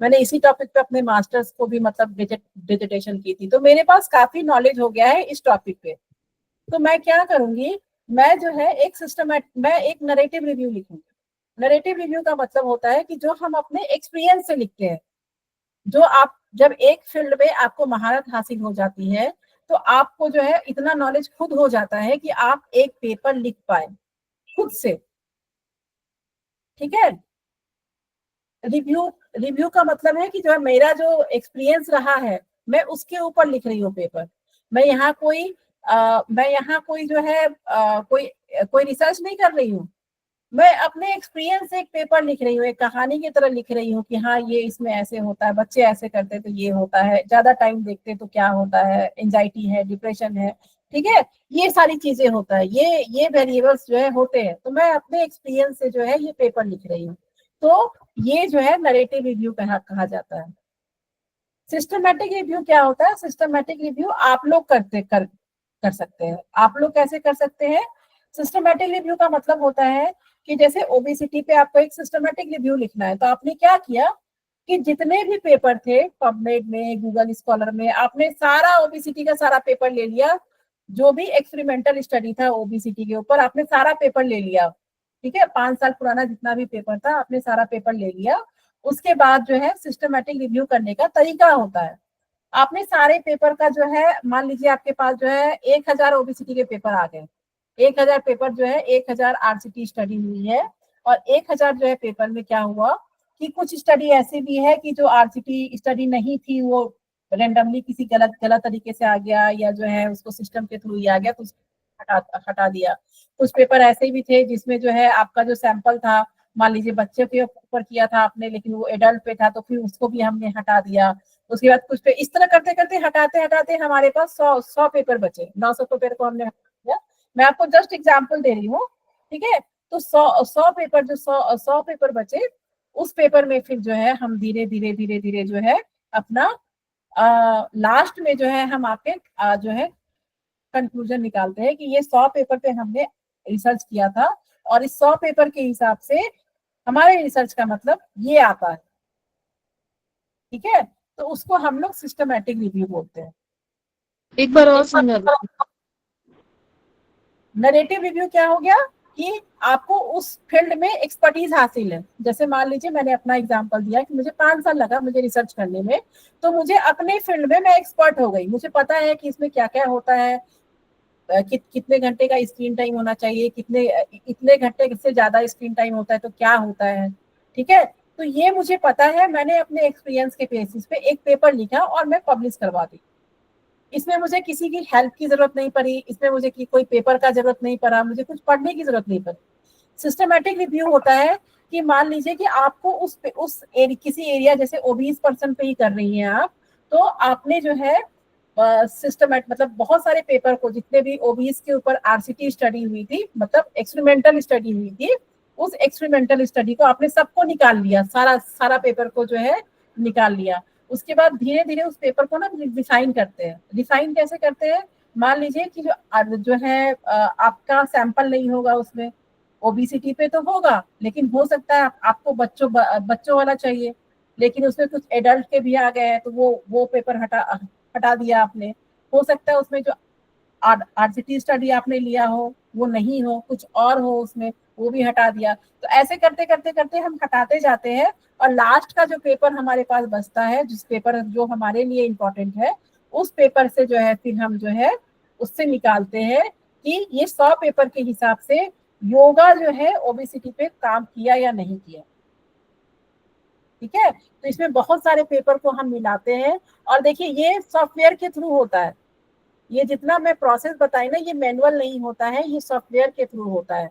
मैंने इसी टॉपिक पे अपने मास्टर्स को भी मतलब डिजिटेशन की थी, तो मेरे पास काफी नॉलेज हो गया है इस टॉपिक पे। तो मैं क्या करूंगी, मैं जो है मैं एक नरेटिव रिव्यू लिखूंगी। नरेटिव रिव्यू का मतलब होता है कि जो हम अपने एक्सपीरियंस से लिखते हैं। जो आप जब एक फील्ड में आपको महारत हासिल हो जाती है, तो आपको जो है इतना नॉलेज खुद हो जाता है कि आप एक पेपर लिख पाए खुद से, ठीक है। रिव्यू का मतलब है कि जो है मेरा जो एक्सपीरियंस रहा है, मैं उसके ऊपर लिख रही हूँ पेपर। मैं यहाँ कोई जो है कोई रिसर्च नहीं कर रही हूँ। मैं अपने एक्सपीरियंस से एक पेपर लिख रही हूँ, एक कहानी की तरह लिख रही हूँ कि हाँ ये इसमें ऐसे होता है, बच्चे ऐसे करते तो ये होता है, ज्यादा टाइम देखते तो क्या होता है, एंजाइटी है, डिप्रेशन है, ठीक है, ये सारी चीजें होता है, ये वेरिएबल्स जो है होते हैं। तो मैं अपने एक्सपीरियंस से जो है ये पेपर लिख रही हूँ। तो ये जो है नरेटिव रिव्यू कहा जाता है। सिस्टमैटिक रिव्यू क्या होता है? सिस्टमैटिक रिव्यू आप लोग कर सकते हैं। आप लोग कैसे कर सकते हैं? सिस्टमैटिक रिव्यू का मतलब होता है कि जैसे ओबेसिटी पे आपको एक सिस्टमैटिक रिव्यू लिखना है, तो आपने क्या किया कि जितने भी पेपर थे पबमेड में, गूगल स्कॉलर में, आपने सारा ओबेसिटी का सारा पेपर ले लिया। जो भी एक्सपेरिमेंटल स्टडी था ओबेसिटी के ऊपर, आपने सारा पेपर ले लिया, ठीक है। 5 साल पुराना जितना भी पेपर था आपने सारा पेपर ले लिया। उसके बाद जो है सिस्टमैटिक रिव्यू करने का तरीका होता है, आपने सारे पेपर का जो है, मान लीजिए आपके पास जो है 1000 ओबेसिटी के पेपर आ गए। 1000 पेपर जो है 1000 आरसीटी स्टडी हुई है। और 1000 जो है पेपर में क्या हुआ कि कुछ स्टडी ऐसी भी है कि जो आरसीटी स्टडी नहीं थी, वो रेंडमली किसी गलत गलत तरीके से आ गया या जो है उसको सिस्टम के थ्रू ही आ गया तो हटा दिया। कुछ पेपर ऐसे भी थे जिसमें जो है आपका जो सैंपल था, मान लीजिए बच्चे के ऊपर किया था आपने लेकिन वो एडल्ट पे था तो फिर उसको भी हमने हटा दिया। उसके बाद कुछ पे इस तरह करते करते हटाते हटाते हमारे पास 100 पेपर बचे, 900 पेपर को हमने हटा दिया। मैं आपको जस्ट एग्जाम्पल दे रही हूँ, ठीक है। तो 100 पेपर जो 100 पेपर बचे, उस पेपर में फिर जो है हम धीरे धीरे धीरे धीरे जो है अपना लास्ट में जो है हम आपके जो है कंक्लूजन निकालते हैं कि ये 100 पेपर पे हमने रिसर्च किया था और इस 100 पेपर के हिसाब से हमारे रिसर्च का मतलब ये आता है, ठीक है। तो उसको हम लोग सिस्टमैटिक रिव्यू बोलते हैं। एक बार और समझा दो। नरेटिव रिव्यू क्या हो गया कि आपको उस फील्ड में एक्सपर्टीज हासिल है। जैसे मान लीजिए मैंने अपना एग्जांपल दिया कि मुझे 5 साल लगा मुझे रिसर्च करने में, तो मुझे अपने फील्ड में मैं एक्सपर्ट हो गई, मुझे पता है कि इसमें क्या क्या होता है, कितने घंटे का स्क्रीन टाइम होना चाहिए, इतने घंटे से ज्यादा स्क्रीन टाइम होता है तो क्या होता है, ठीक है। तो ये मुझे पता है, मैंने अपने एक्सपीरियंस के बेसिस पे एक पेपर लिखा और मैं पब्लिश करवा दी। इसमें मुझे किसी की हेल्प की जरूरत नहीं पड़ी, इसमें मुझे कोई पेपर का जरूरत नहीं पड़ा, मुझे कुछ पढ़ने की जरूरत नहीं पड़ी। सिस्टमैटिक रिव्यू होता है कि मान लीजिए कि आपको किसी एरिया जैसे ओबीस पर्सन पे ही कर रही हैं आप, तो आपने जो है सिस्टमैटिक मतलब बहुत सारे पेपर को, जितने भी ओबीस के ऊपर आरसीटी स्टडी हुई थी, मतलब एक्सपेरिमेंटल स्टडी हुई थी, उस एक्सपेरिमेंटल स्टडी को आपने सबको निकाल लिया, सारा पेपर को जो है निकाल लिया। उसके बाद धीरे धीरे उस पेपर को ना डिफाइन करते हैं। डिफाइन कैसे करते हैं, मान लीजिए कि जो है आपका सैंपल नहीं होगा उसमें, ओबीसीटी पे तो होगा लेकिन हो सकता है आपको बच्चों वाला चाहिए, लेकिन उसमें कुछ एडल्ट के भी आ गए हैं तो वो पेपर हटा दिया आपने। हो सकता है उसमें जो आरसीटी स्टडी आपने लिया हो वो नहीं हो, कुछ और हो उसमें, वो भी हटा दिया। तो ऐसे करते करते करते हम हटाते जाते हैं और लास्ट का जो पेपर हमारे पास बचता है, जिस पेपर जो हमारे लिए इम्पोर्टेंट है, उस पेपर से जो है फिर हम जो है उससे निकालते हैं कि ये 100 पेपर के हिसाब से योगा जो है ओबेसिटी पे काम किया या नहीं किया, ठीक है। तो इसमें बहुत सारे पेपर को हम मिलाते हैं और देखिए ये सॉफ्टवेयर के थ्रू होता है। ये जितना मैं प्रोसेस बताई ना, ये मैनुअल नहीं होता है, ये सॉफ्टवेयर के थ्रू होता है।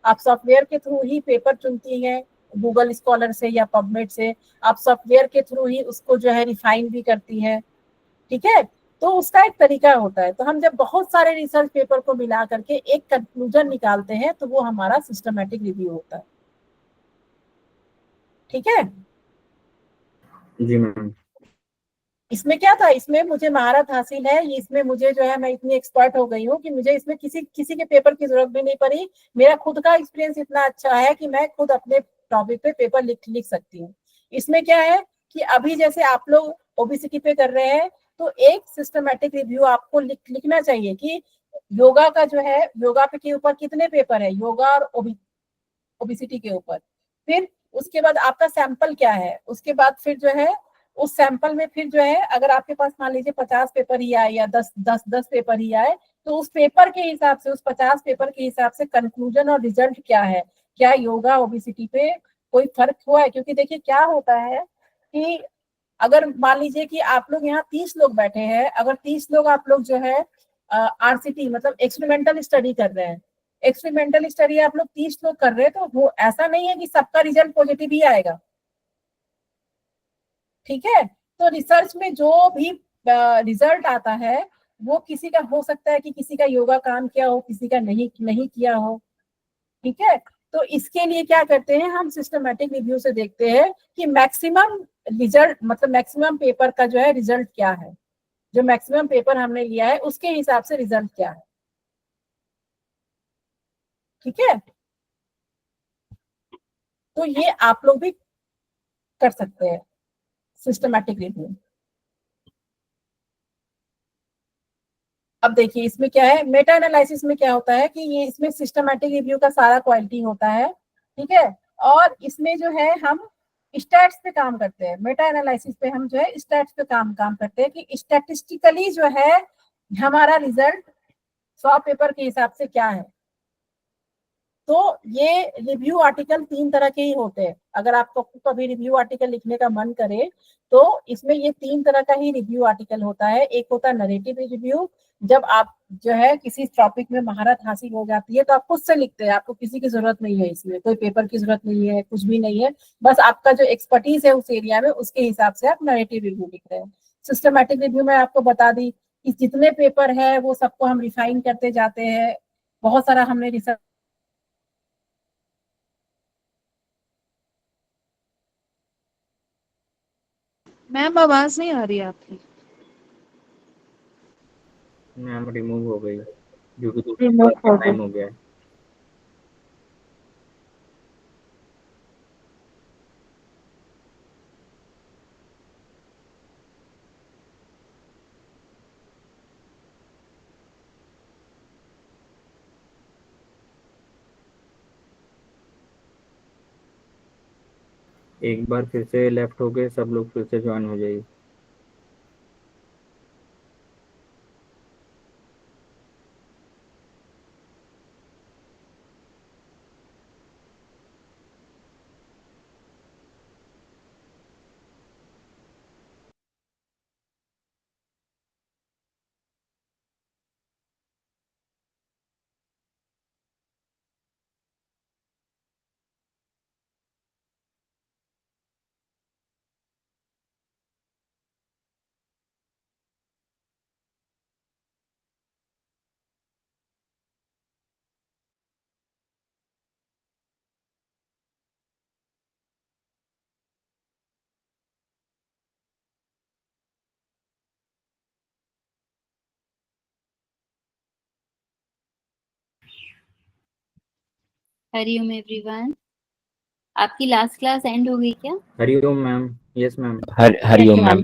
आप सॉफ्टवेयर के थ्रू ही पेपर चुनती हैं, गूगल स्कॉलर से या पबमेड से, आप सॉफ्टवेयर के थ्रू ही उसको जो है रिफाइन भी करती हैं, ठीक है। तो उसका एक तरीका होता है। तो हम जब बहुत सारे रिसर्च पेपर को मिला करके एक कंक्लूजन निकालते हैं तो वो हमारा सिस्टमैटिक रिव्यू होता है, ठीक है। जी मैम। इसमें क्या था, इसमें मुझे महारत हासिल है, इसमें मुझे जो है मैं इतनी एक्सपर्ट हो गई हूँ कि मुझे इसमें किसी के पेपर की जरूरत भी नहीं पड़ी। मेरा खुद का एक्सपीरियंस इतना अच्छा है कि मैं खुद अपने टॉपिक पे पेपर लिख सकती हूँ। इसमें क्या है कि अभी जैसे आप लोग ओबीसीटी पे कर रहे हैं तो एक सिस्टमैटिक रिव्यू आपको लिखना चाहिए कि योगा का जो है, योगा के ऊपर कितने पेपर है, योगा और ओबेसिटी के ऊपर। फिर उसके बाद आपका सैंपल क्या है, उसके बाद फिर जो है उस सैंपल में फिर जो है अगर आपके पास मान लीजिए 50 पेपर ही आए या 10 पेपर ही आए, तो उस पेपर के हिसाब से, उस 50 पेपर के हिसाब से कंक्लूजन और रिजल्ट क्या है, क्या योगा ओबेसिटी पे कोई फर्क हुआ है। क्योंकि देखिए क्या होता है कि अगर मान लीजिए कि आप लोग यहाँ 30 लोग बैठे हैं, अगर 30 लोग आप लोग जो है आरसीटी मतलब एक्सपेरिमेंटल स्टडी कर रहे हैं, एक्सपेरिमेंटल स्टडी आप लोग 30 लोग कर रहे हैं, तो वो ऐसा नहीं है कि सबका रिजल्ट पॉजिटिव ही आएगा, ठीक है। तो रिसर्च में जो भी रिजल्ट आता है वो किसी का हो सकता है कि किसी का योगा काम किया हो, किसी का नहीं किया हो, ठीक है। तो इसके लिए क्या करते हैं, हम सिस्टमैटिक रिव्यू से देखते हैं कि मैक्सिमम रिजल्ट मतलब मैक्सिमम पेपर का जो है रिजल्ट क्या है, जो मैक्सिमम पेपर हमने लिया है उसके हिसाब से रिजल्ट क्या है, ठीक है। तो ये आप लोग भी कर सकते हैं सिस्टमैटिक रिव्यू। अब देखिए इसमें क्या है, मेटा एनालिसिस में क्या होता है कि ये इसमें सिस्टमैटिक रिव्यू का सारा क्वालिटी होता है, ठीक है। और इसमें जो है हम स्टैट्स पे काम करते हैं, मेटा एनालिसिस पे हम जो है स्टैट्स पे काम करते हैं कि स्टैटिस्टिकली जो है हमारा रिजल्ट 100 पेपर के हिसाब से क्या है। तो ये रिव्यू आर्टिकल 3 तरह के ही होते हैं। अगर आपको कभी रिव्यू आर्टिकल लिखने का मन करे तो इसमें ये 3 तरह का ही रिव्यू आर्टिकल होता है। एक होता है नरेटिव रिव्यू, जब आप जो है किसी टॉपिक में महारत हासिल हो जाती है तो आप खुद से लिखते हैं, आपको किसी की जरूरत नहीं है, इसमें कोई पेपर की जरूरत नहीं है, कुछ भी नहीं है, बस आपका जो एक्सपर्टीज है उस एरिया में उसके हिसाब से आप नरेटिव रिव्यू लिख रहे हैं। सिस्टमैटिक रिव्यू में आपको बता दी कि जितने पेपर है वो सबको हम रिफाइन करते जाते हैं, बहुत सारा हमने रिसर्च। मैम आवाज नहीं आ रही है आपकी। मैम रिमूव हो गई क्योंकि दूसरी रिमूव क्लास का हो टाइम गई। हो गया है। एक बार फिर से लेफ्ट हो गए, सब लोग फिर से ज्वाइन हो जाइए। हरिओम एवरीवन, आपकी लास्ट क्लास एंड हो गई क्या? Hariom ma'am. Yes ma'am. Hariom ma'am.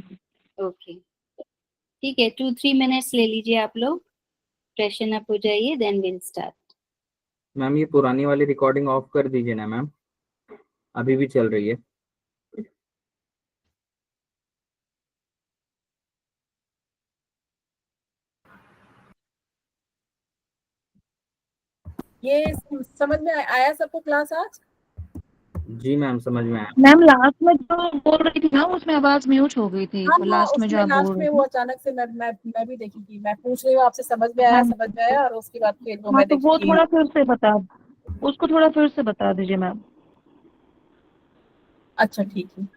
Okay, ठीक है, 2-3 मिनट्स ले लीजिए आप लोग, फ्रेशन अप हो जाइए, देन विल स्टार्ट। मैम ये पुरानी वाली रिकॉर्डिंग ऑफ कर दीजिए ना मैम, अभी भी चल रही है। ये समझ में आया सबको क्लास आज? जी मैम समझ में आया। मैम लास्ट में जो बोल रही थी ना उसमें आवाज म्यूट हो गई थी, हाँ, लास्ट में जो उसमें आप बोल लास्ट रही में थी। वो अचानक से मैं भी देखी थी, मैं पूछ रही हूँ आपसे समझ में आया, हाँ समझ में आया, और उसके बाद फिर वो हाँ, मैं तो देखी वो कि थोड़ा फिर से बता, उसको थोड़ा फिर से बता दीजिए मैम। अच्छा ठीक है।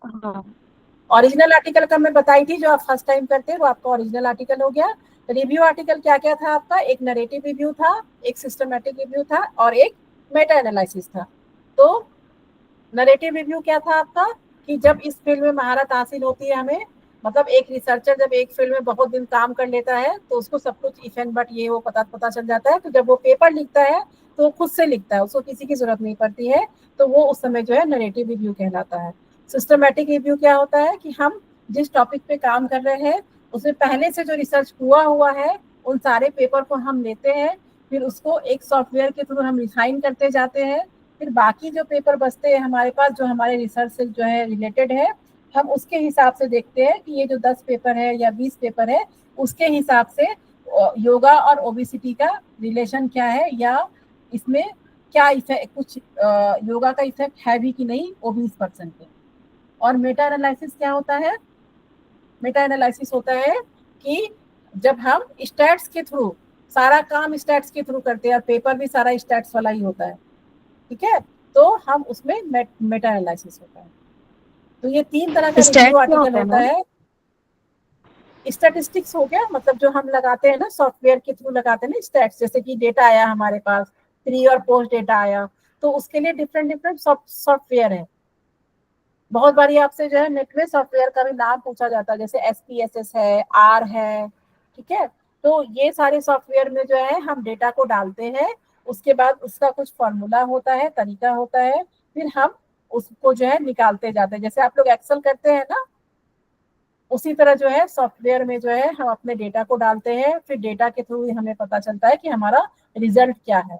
हाँ ओरिजिनल आर्टिकल का मैं बताई थी, जो आप फर्स्ट टाइम करते हैं वो आपका ओरिजिनल आर्टिकल हो गया। रिव्यू आर्टिकल क्या क्या था आपका? एक नरेटिव रिव्यू था, एक सिस्टमैटिक रिव्यू था, और एक मेटा एनालिसिस था। तो नरेटिव रिव्यू क्या था आपका कि जब इस फील्ड में महारत हासिल होती है हमें, मतलब एक रिसर्चर जब एक फील्ड में बहुत दिन काम कर लेता है तो उसको सब कुछ इफ एंड बट ये वो पता चल जाता है। तो जब वो पेपर लिखता है तो वो खुद से लिखता है, उसको किसी की जरूरत नहीं पड़ती है, तो वो उस समय जो है नरेटिव रिव्यू कहलाता है। सिस्टमैटिक रिव्यू क्या होता है कि हम जिस टॉपिक पे काम कर रहे हैं उसमें पहले से जो रिसर्च हुआ है उन सारे पेपर को हम लेते हैं, फिर उसको एक सॉफ्टवेयर के थ्रू हम रिफाइन करते जाते हैं, फिर बाकी जो पेपर बचते हैं हमारे पास जो हमारे रिसर्च से जो है रिलेटेड है, हम उसके हिसाब से देखते हैं कि ये जो 10 पेपर है या 20 पेपर है उसके हिसाब से योगा और ओबेसिटी का रिलेशन क्या है, या इसमें क्या इफेक्ट, कुछ योगा का इफेक्ट है भी कि नहीं ओबीस पर्सन पे। और मेटा एनालिसिस क्या होता है? मेटा एनालिसिस होता है कि जब हम स्टैट्स के थ्रू, सारा काम स्टैट्स के थ्रू करते हैं और पेपर भी सारा स्टैट्स वाला ही होता है, ठीक है, तो हम उसमें मेटा एनालिसिस होता है। तो ये 3 तरह का स्टैट रिव्यू क्या आर्टिकल होता होता मैम? है। स्टैटिस्टिक्स हो गया, मतलब जो हम लगाते हैं ना सॉफ्टवेयर के थ्रू लगाते हैं ना स्टैट्स, जैसे कि डेटा आया हमारे पास, प्री और पोस्ट डेटा आया, तो उसके लिए डिफरेंट सॉफ्टवेयर है। बहुत बारी आपसे जो है नेट में सॉफ्टवेयर का भी नाम पूछा जाता है, जैसे SPSS है, R है, ठीक है। तो ये सारे सॉफ्टवेयर में जो है हम डेटा को डालते हैं, उसके बाद उसका कुछ फॉर्मूला होता है, तरीका होता है, फिर हम उसको जो है निकालते जाते हैं। जैसे आप लोग एक्सेल करते हैं ना, उसी तरह जो है सॉफ्टवेयर में जो है हम अपने डेटा को डालते हैं, फिर डेटा के थ्रू हमें पता चलता है कि हमारा रिजल्ट क्या है।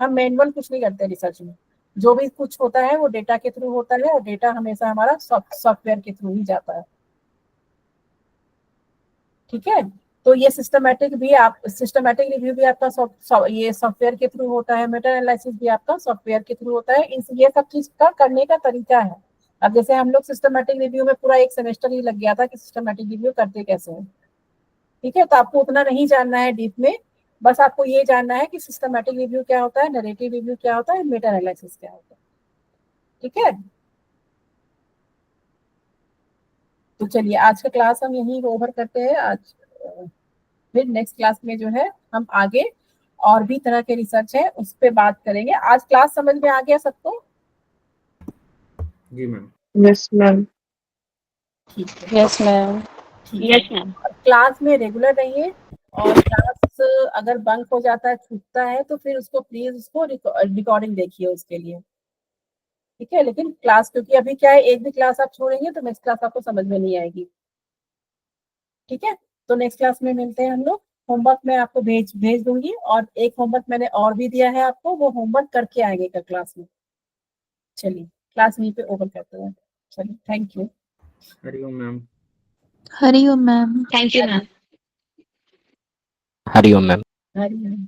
हम मैनुअल कुछ नहीं करते रिसर्च में, जो भी कुछ होता है वो डेटा के थ्रू होता है, और डेटा हमेशा हमारा सॉफ्टवेयर के थ्रू ही जाता है, ठीक है। तो ये सिस्टमेटिक रिव्यू भी आपका ये सॉफ्टवेयर के थ्रू होता है, मेटा एनालिसिस भी आपका सॉफ्टवेयर के थ्रू होता है। ये सब चीज का करने का तरीका है। अब जैसे हम लोग सिस्टमेटिक रिव्यू में पूरा एक सेमेस्टर ही लग गया था कि सिस्टमेटिक रिव्यू करते कैसे हैं, ठीक है। तो आपको उतना नहीं जानना है डीप में, बस आपको ये जानना है कि सिस्टमेटिक रिव्यू क्या होता है, नैरेटिव रिव्यू क्या होता है, मेटा एनालिसिस क्या होता है, ठीक है। तो चलिए आज का क्लास हम यहीं ओवर करते हैं। आज फिर नेक्स्ट क्लास में जो है हम आगे और भी तरह के रिसर्च है उस पर बात करेंगे। आज क्लास समझ में आ गया सबको? जी मैम। Yes ma'am. ठीक है, यस मैम। ठीक है। क्लास में रेगुलर रहिए, और क्लास अगर बंक हो जाता है, छूटता है, तो फिर उसको प्लीज उसको रिकॉर्डिंग देखिए उसके लिए, ठीक है। लेकिन क्लास, क्योंकि अभी क्या है, एक भी क्लास आप छोड़ेंगे तो नेक्स्ट क्लास आपको समझ में नहीं आएगी, ठीक है। तो नेक्स्ट क्लास में मिलते हैं हम लोग। होमवर्क मैं आपको भेज दूंगी, और एक होमवर्क मैंने और भी दिया है आपको, वो होमवर्क करके आएंगे कल क्लास में। चलिए क्लास यहीं पे ओवर करते हैं। चलिए, thank you. Hariom ma'am. Hariom ma'am. Hariom ma'am. Hariom.